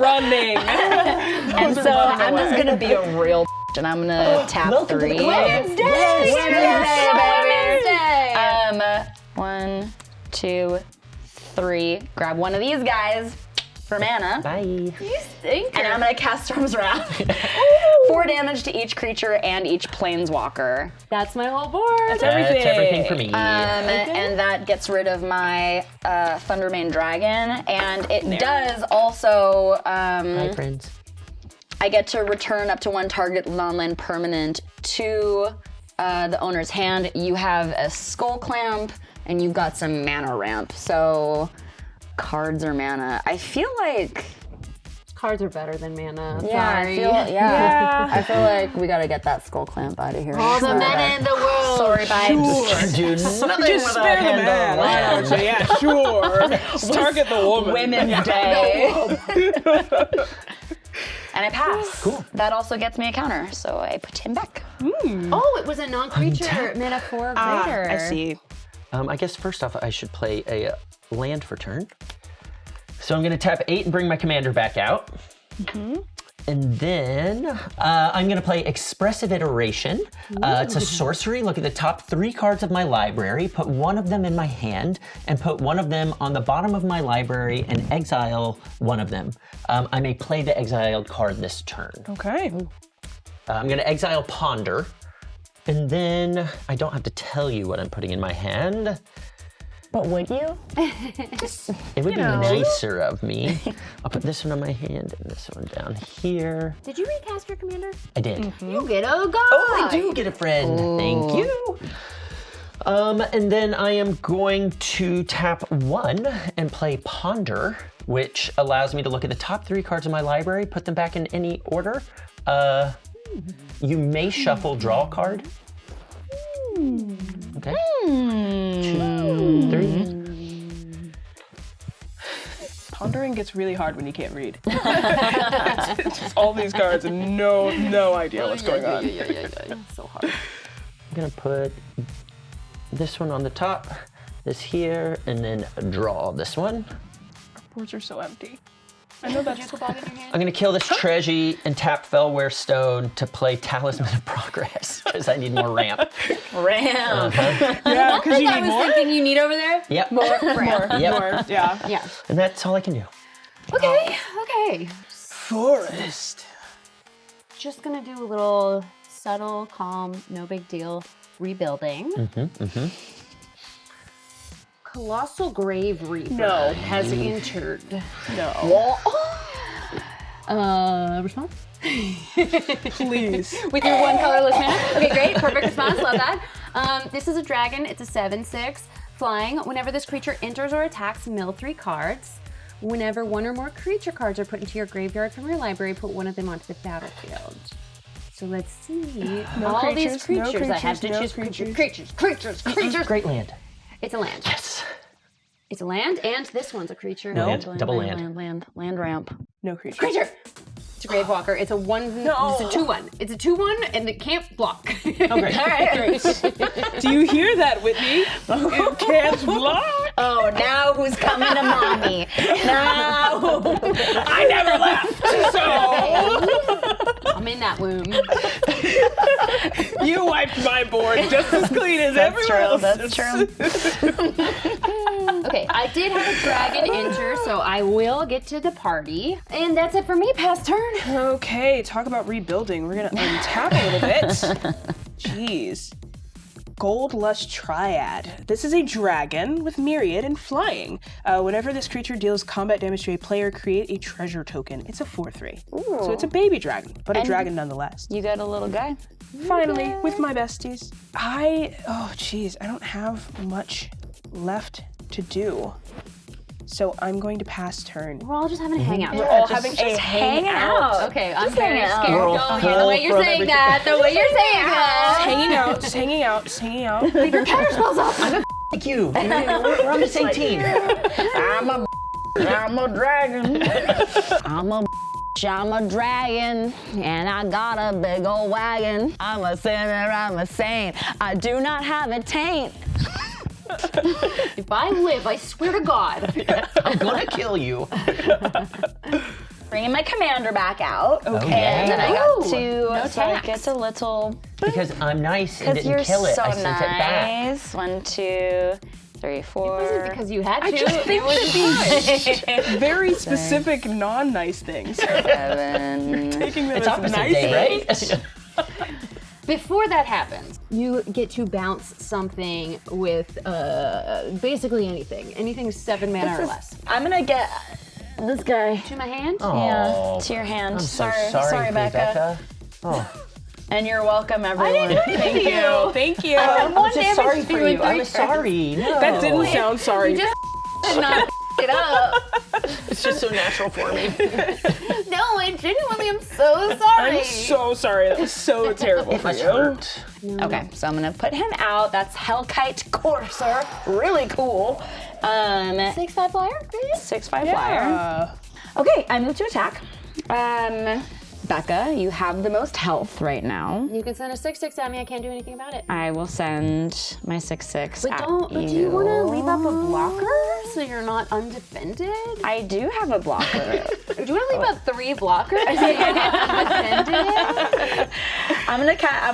Running. And so I'm just gonna be a real and I'm gonna tap welcome to 3. the club. Wednesday, baby. 1, 2, 3. Grab one of these guys for mana. Bye. And I'm gonna cast Storm's Wrath. 4 damage to each creature and each planeswalker. That's my whole board. That's everything. That's everything for me. And that gets rid of my Thundermane Dragon. And it does also, Bye, friends. I get to return up to 1 target non-land permanent to the owner's hand. You have a Skull Clamp, and you've got some mana ramp. So cards or mana. I feel like Cards are better than mana. I feel like we gotta get that Skull Clamp out of here. All the mana in the world. Sorry, vibes. Do nothing Just without spare the hand man. on Why land. don't you? Yeah, sure. Just target the woman. Women's Day. And I pass. Cool. That also gets me a counter, so I put him back. Oh, it was a non-creature mana 4 or greater. I see. I guess first off, I should play a land for turn. So I'm going to tap 8 and bring my commander back out. And then I'm going to play Expressive Iteration. It's a sorcery. Look at the top 3 cards of my library, put one of them in my hand, and put one of them on the bottom of my library and exile one of them. I may play the exiled card this turn. Okay. I'm going to exile Ponder. And then I don't have to tell you what I'm putting in my hand. But would you? It would be nicer of me. I'll put this one on my hand and this one down here. Did you recast your commander? I did. You get a guy. Oh, I do get a friend. Thank you. And then I am going to tap 1 and play Ponder, which allows me to look at the top 3 cards of my library, put them back in any order. You may shuffle, draw a card. Okay. 2, 3. Pondering gets really hard when you can't read. It's just all these cards and no idea what's going on. So hard. I'm gonna put this one on the top, this here, and then draw this one. Boards are so empty. I know that's I'm gonna kill this Treasury and tap Fellware Stone to play Talisman of Progress, because I need more ramp. Ram. Yeah, because you I need was more. thinking you need over there. Yep. More. Yep. Yeah. Yeah. And that's all I can do. Okay. Forest. Just gonna do a little subtle, calm, no big deal rebuilding. Colossal Grave Reaper No. has entered. No. Response? Please. With your one colorless mana? Okay, great. Perfect response. Love that. This is a dragon. It's a 7/6 flying. Whenever this creature enters or attacks, mill 3 cards. Whenever one or more creature cards are put into your graveyard from your library, put one of them onto the battlefield. So let's see. All these creatures I have to choose. Creatures. Great land. It's a land. Yes. It's a land, and this one's a creature. No. Double land. Land ramp. No creature. Creature! It's a Gravewalker. It's a 1. No. It's a 2/1. It's a 2/1, and it can't block. Oh, great. All right, great. Do you hear that, Whitney? It can't block. Oh, now who's coming to mommy? Now. I never left, so I'm in that womb. you wiped my board just as clean as everyone else. That's true. Okay, I did have a dragon enter, so I will get to the party. And that's it for me, past turn. Okay, talk about rebuilding. We're gonna untap a little bit. Jeez. Gold Lust Triad. This is a dragon with myriad and flying. Whenever this creature deals combat damage to a player, create a treasure token. It's a 4/3. So it's a baby dragon, but a dragon nonetheless. You got a little guy. Finally, with my besties. I don't have much left to do. So I'm going to pass turn. We're all just having a hangout. We're all having a hangout. Okay, I'm very hang out. scared. We're all Don't full the way you're from saying everything. that. The way you're saying that. Just hanging out. Leave your counter spells up. Thank you. We're on the same team. I'm a dragon. I'm a dragon, and I got a big old wagon. I'm a sinner, I'm a saint. I do not have a taint. If I live, I swear to God. I'm gonna kill you. Bringing my commander back out. Okay. And then I got Ooh, to, no so it tax. gets a little, Because I'm nice and because didn't you're kill it. so I sent it back. nice. 1, 2, 3, 4. It wasn't because you had to. I just think that these very specific non-nice things. 7. Taking them It's as opposite nice day, things. right? Before that happens, you get to bounce something with basically anything. Anything 7 mana or less. I'm gonna get this guy. To my hand? Oh, To your hand. I'm so sorry, Becca. Becca. Oh, And you're welcome, everyone. Thank you. Thank you. I'm One just damage sorry to for you in you. I'm 3 sorry. No. That didn't sound sorry. Just did not it up. It's just so natural for me. No, I genuinely am so sorry. I'm so sorry. That was so terrible It for must you. hurt. Okay, so I'm gonna put him out. That's Hellkite Courser. Really cool. 6/5 flyer? 6/5 flyer. Okay, I move to attack. Becca, you have the most health right now. You can send a 6/6 at me. I can't do anything about it. I will send my 6/6 But at do you want to leave up a blocker so you're not undefended? I do have a blocker. Do you want to leave up 3 blockers so you're not undefended? I'm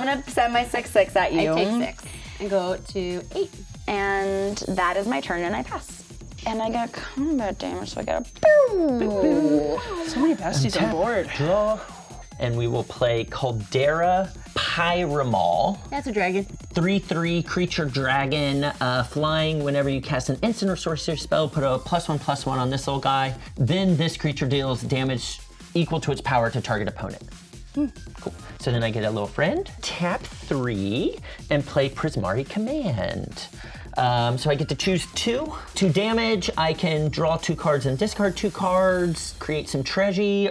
gonna send my 6/6 at you. I take 6 and go to 8. And that is my turn, and I pass. And I get combat damage, so I get a boo. So many besties on board. Draw. And we will play Caldera Pyramal. That's a dragon. 3/3 creature dragon, flying. Whenever you cast an instant or sorcery spell, put a +1/+1 on this little guy. Then this creature deals damage equal to its power to target opponent. Cool. So then I get a little friend, tap 3, and play Prismari Command. So I get to choose 2. 2 damage, I can draw 2 cards and discard 2 cards, create some treasure,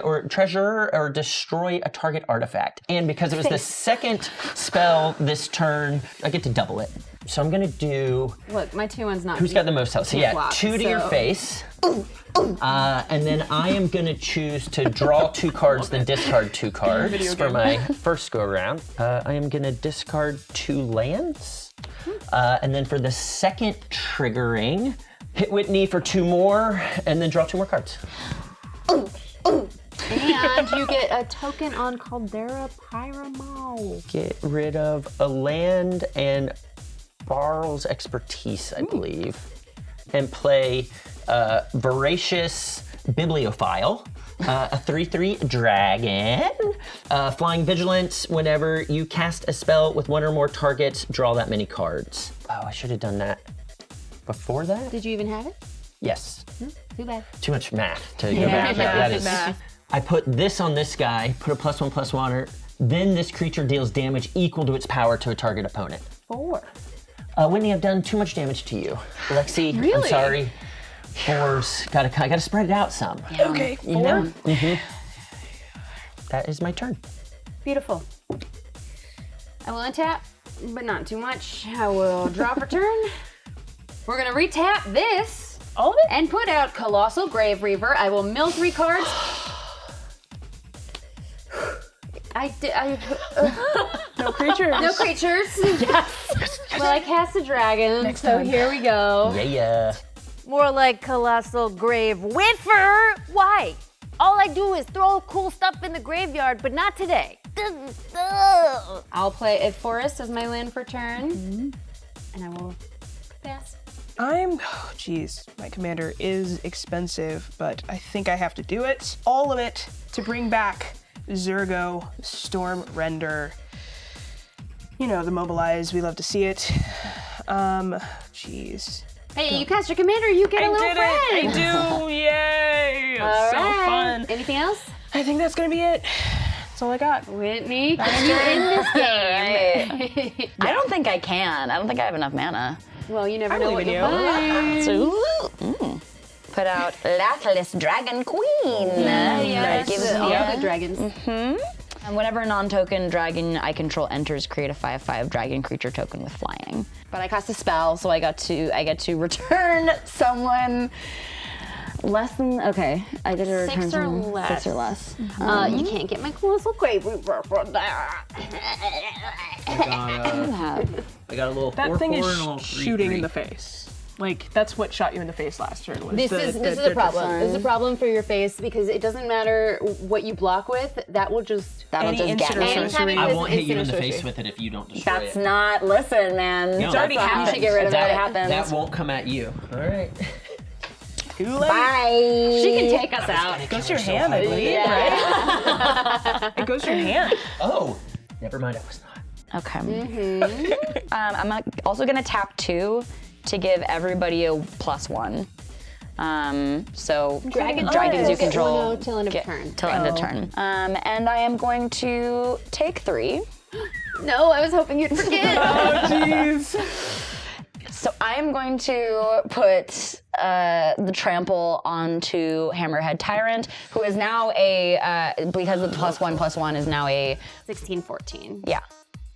or destroy a target artifact. And because it was the second spell this turn, I get to double it. So I'm gonna do, Look, my 2/1's not. who's got the most health? So yeah, block, 2 to your so- face. And then I am gonna choose to draw 2 cards, then discard 2 cards for my first go around. I am gonna discard 2 lands. And then for the second triggering, hit Whitney for 2 more, and then draw 2 more cards. And you get a token on Caldera Pyramal. Get rid of a land and Barl's Expertise, I believe, and play Voracious Bibliophile. A 3/3 dragon. Flying Vigilance. Whenever you cast a spell with 1 or more targets, draw that many cards. Oh, I should have done that Before that? Did you even have it? Yes. Too bad. Too much math to go back. That is. I put this on this guy, put a +1/+1, then this creature deals damage equal to its power to a target opponent. 4. Whitney, I've done too much damage to you. Lexi, I'm Really? sorry. 4s, gotta spread it out some. Okay, 4. That is my turn. Beautiful. I will untap, but not too much. I will draw for turn. We're gonna retap this. All of it? And put out Colossal Grave Reaver. I will mill 3 cards. No creatures. No creatures. Yes. Well, I cast a dragon, so here we go. Yeah. More like Colossal Grave Whiffer. Why? All I do is throw cool stuff in the graveyard, but not today. I'll play a forest as my land for turn, and I will pass. My commander is expensive, but I think I have to do it. All of it to bring back Zergo Storm Render. You know, the mobilize, we love to see it. Jeez. Hey, you cast your commander, you get a little friend. I do, yay! It's so fun. Anything else? I think that's gonna be it. That's all I got. Whitney, can you end this game? I don't think I can. I don't think I have enough mana. Well, you never know what believe you'll in find. So, put out Lathless Dragon Queen. That gives all me the good dragons. And whenever a non-token dragon I control enters, create a 5/5 dragon creature token with flying. But I cast a spell, so I get to return someone less than I get to return 6 or someone less. 6 or less. You can't get my Colossal Grave Reaver for that. I got a little That 4/4 thing and a is little shooting 3/3. in the face. Like, that's what shot you in the face last turn. Was This is a problem. This is a problem for your face because it doesn't matter what you block with. That will just That'll Any just get instant or me. anytime sorcery. it I does won't an hit you in the instant or face sorcery. with it if you don't destroy That's it. not. Listen, man. No, already that's- happened. You should get rid of That that. happens. That won't come at you. All right. Too late. Bye. She can take us out. It goes to your hand, I believe, right? It goes to your hand. Oh, never mind. I was not. Okay. I'm also gonna tap 2 to give everybody a +1. So dragons you control till end of get- turn. Till end of turn. And I am going to take 3. No, I was hoping you'd forget. Jeez. So I am going to put the trample onto Hammerhead Tyrant, who is now because of the +1/+1 is now a 16-14. yeah.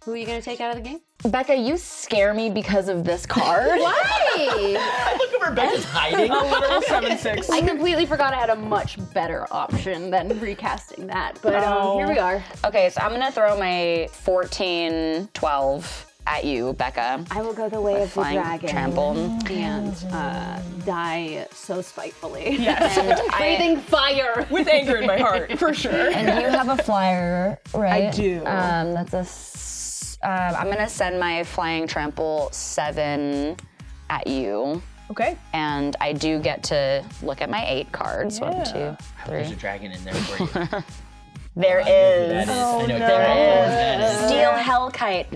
Who are you gonna take out of the game? Becca, you scare me because of this card. Why? Look at Rebecca's hiding. A literal 7/6. I completely forgot I had a much better option than recasting that, but here we are. Okay, so I'm gonna throw my 14/12 at you, Becca. I will go the way of the Flying dragon trample. and die so spitefully. Yes. Breathing fire. With anger in my heart, for sure. And you have a flyer, right? I do. I'm gonna send my flying trample 7 at you. Okay. And I do get to look at my 8 cards. Yeah. 1, 2, 3. There's a dragon in there for you. There I know who is. that is. I know There exactly who that is. Steel Hellkite.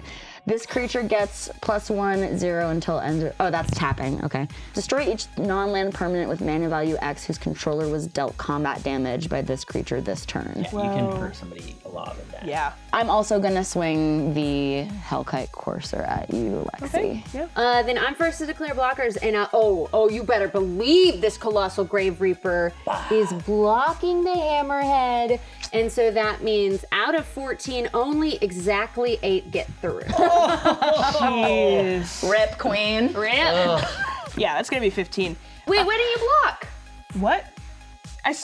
This creature gets +1/0 until end. Oh, that's tapping. Okay. Destroy each non-land permanent with mana value X whose controller was dealt combat damage by this creature this turn. You can hurt somebody a lot with that. Yeah. I'm also gonna swing the Hellkite Courser at you, Lexi. Yeah. Then I'm first to declare blockers, and you better believe this Colossal Grave Reaper is blocking the Hammerhead, and so that means out of 14, only exactly 8 get through. Jeez. Rip, Queen. Rip. Yeah, that's gonna be 15. Wait, what do you block? What? I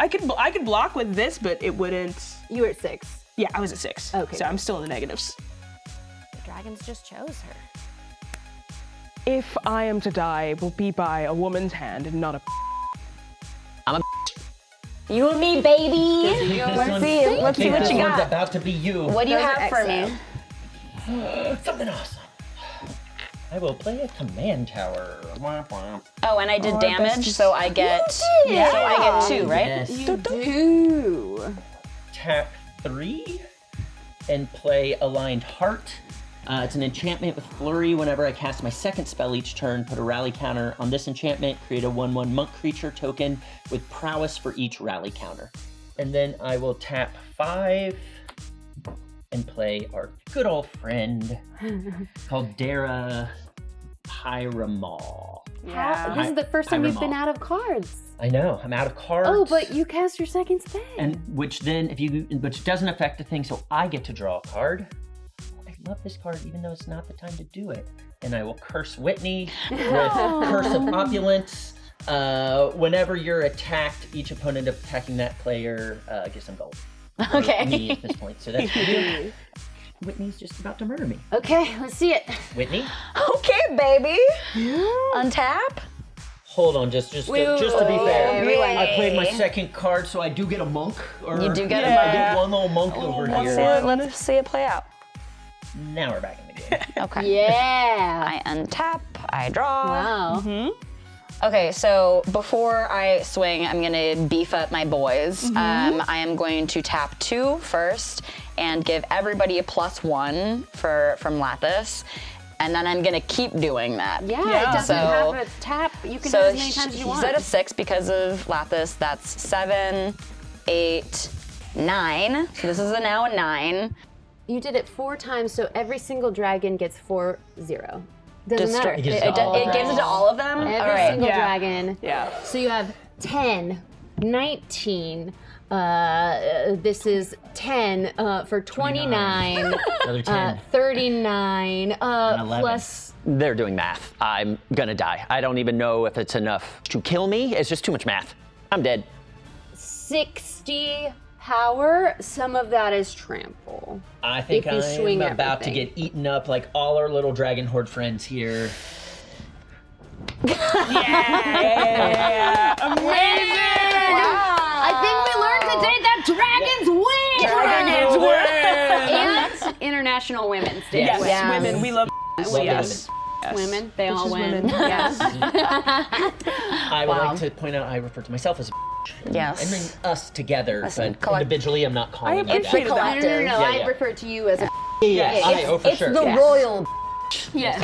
could block with this, but it wouldn't. You were at 6. Yeah, I was at 6. Okay. So I'm still in the negatives. The dragons just chose her. If I am to die, it will be by a woman's hand and not a. You and me, baby. Let's see what you One's got. about to be you. What do you have for me? Something awesome. I will play a command tower. Womp womp. Oh, and I did damage, so I get. So I get 2, right? Yes. You do. Tap 3 and play Aligned Heart. It's an enchantment with Flurry. Whenever I cast my second spell each turn, put a rally counter on this enchantment, create a 1/1 monk creature token with prowess for each rally counter. And then I will tap 5 and play our good old friend called Dara Pyramal. Yeah. This is the first time you've been out of cards. I know, I'm out of cards. Oh, but you cast your second spell. And which doesn't affect the thing, so I get to draw a card. I love this card, even though it's not the time to do it. And I will curse Whitney with Curse of Opulence. Whenever you're attacked, each opponent attacking that player gets some gold. Okay. Me at this point, so that's pretty good. Whitney's just about to murder me. Okay, let's see it. Whitney? Okay, baby. Untap. Hold on, just to be fair. Really? I played my second card, so I do get a monk. You do get a I monk. get one little monk over here. Let's see it play out. Now we're back in the game. Okay. Yeah. I untap, I draw. Wow. Okay, so before I swing, I'm gonna beef up my boys. I am going to tap 2 first and give everybody a +1 from Lapis. And then I'm gonna keep doing that. Yeah, it doesn't have a tap. You can have as many times as you want. He's at a 6 because of Lapis. That's 7, 8, 9. So this is now a 9. You did it 4 times, so every single dragon gets 4/0. Doesn't Just matter. It gives it gives it to all of them? Every All right. single dragon. Yeah. So you have 10, 19. This is 10 for 29. Another 10. 39 And 11. plus. They're doing math. I'm gonna die. I don't even know if it's enough to kill me. It's just too much math. I'm dead. 60 power. Some of that is trample. I think If you swing I'm about to everything. get eaten up like all our little dragon horde friends here. I think we learned today that dragons win. And International Women's Day. Yes, win. women, we love Yes. Women, they all win. women. Yes. I would like to point out I refer to myself as a Yes. and then us together, Listen, but individually I'm not calling you appreciate that. it. No, collective. no, Yeah, I yeah. refer to you as a. Yeah, for sure. The royal. Yes.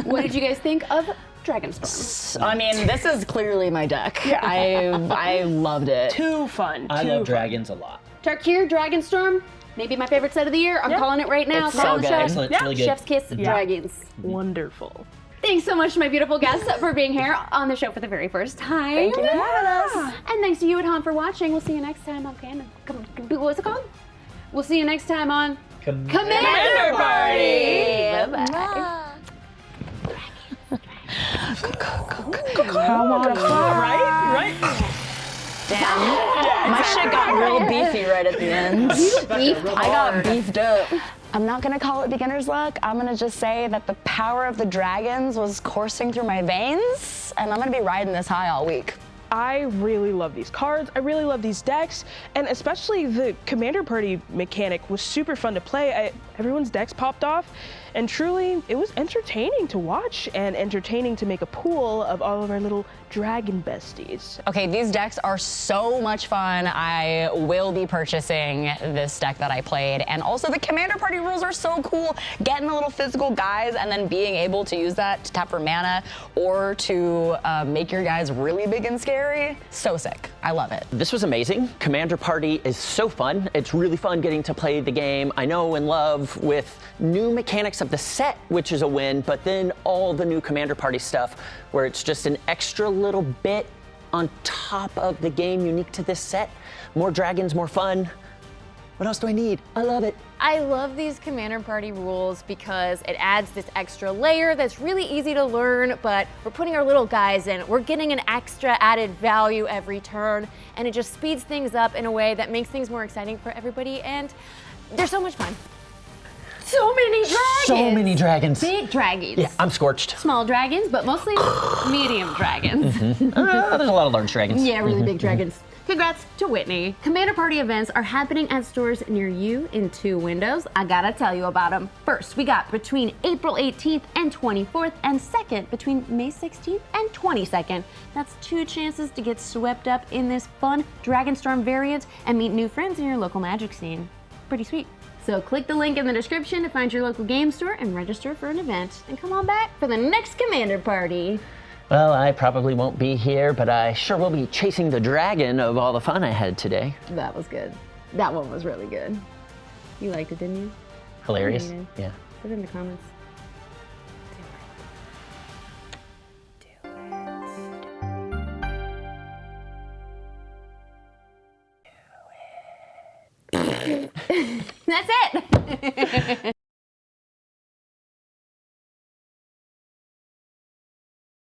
What did you guys think of Dragonstorm? I mean, this is clearly my deck. I loved it. too fun. I too love fun. dragons a lot. Tarkir, Dragonstorm, maybe my favorite set of the year. I'm calling it right now. It's Call so the good. shot. Excellent, it's really good. Chef's kiss, dragons. Wonderful. Thanks so much, my beautiful guests, for being here on the show for the very first time. Thank you for having us. And thanks to you at home for watching. We'll see you next time on what's it called? We'll see you next time on Commander Party. Bye-bye. Right? Damn. My shit got real beefy right at the end. I got beefed up. I'm not gonna call it beginner's luck. I'm gonna just say that the power of the dragons was coursing through my veins, and I'm gonna be riding this high all week. I really love these cards. I really love these decks, and especially the Commander Party mechanic was super fun to play. Everyone's decks popped off, and truly, it was entertaining to watch and entertaining to make a pool of all of our little dragon besties. Okay, these decks are so much fun. I will be purchasing this deck that I played. And also the Commander Party rules are so cool. Getting the little physical guys and then being able to use that to tap for mana or to make your guys really big and scary. So sick. I love it. This was amazing. Commander Party is so fun. It's really fun getting to play the game. I know in love with new mechanics of the set, which is a win, but then all the new Commander Party stuff where it's just an extra little bit on top of the game unique to this set. More dragons, more fun. What else do I need? I love it. I love these Commander Party rules because it adds this extra layer that's really easy to learn, but we're putting our little guys in. We're getting an extra added value every turn, and it just speeds things up in a way that makes things more exciting for everybody, and they're so much fun. So many dragons! So many dragons. Big dragons. Yeah, I'm scorched. Small dragons, but mostly medium dragons. There's a lot of large dragons. Yeah, really big dragons. Congrats to Whitney. Commander Party events are happening at stores near you in 2 windows. I gotta tell you about them. First, we got between April 18th and 24th, and second, between May 16th and 22nd. That's 2 chances to get swept up in this fun Dragonstorm variant and meet new friends in your local Magic scene. Pretty sweet. So click the link in the description to find your local game store and register for an event. And come on back for the next Commander Party. Well, I probably won't be here, but I sure will be chasing the dragon of all the fun I had today. That was good. That one was really good. You liked it, didn't you? Hilarious. You Yeah. Put it in the comments. That's it.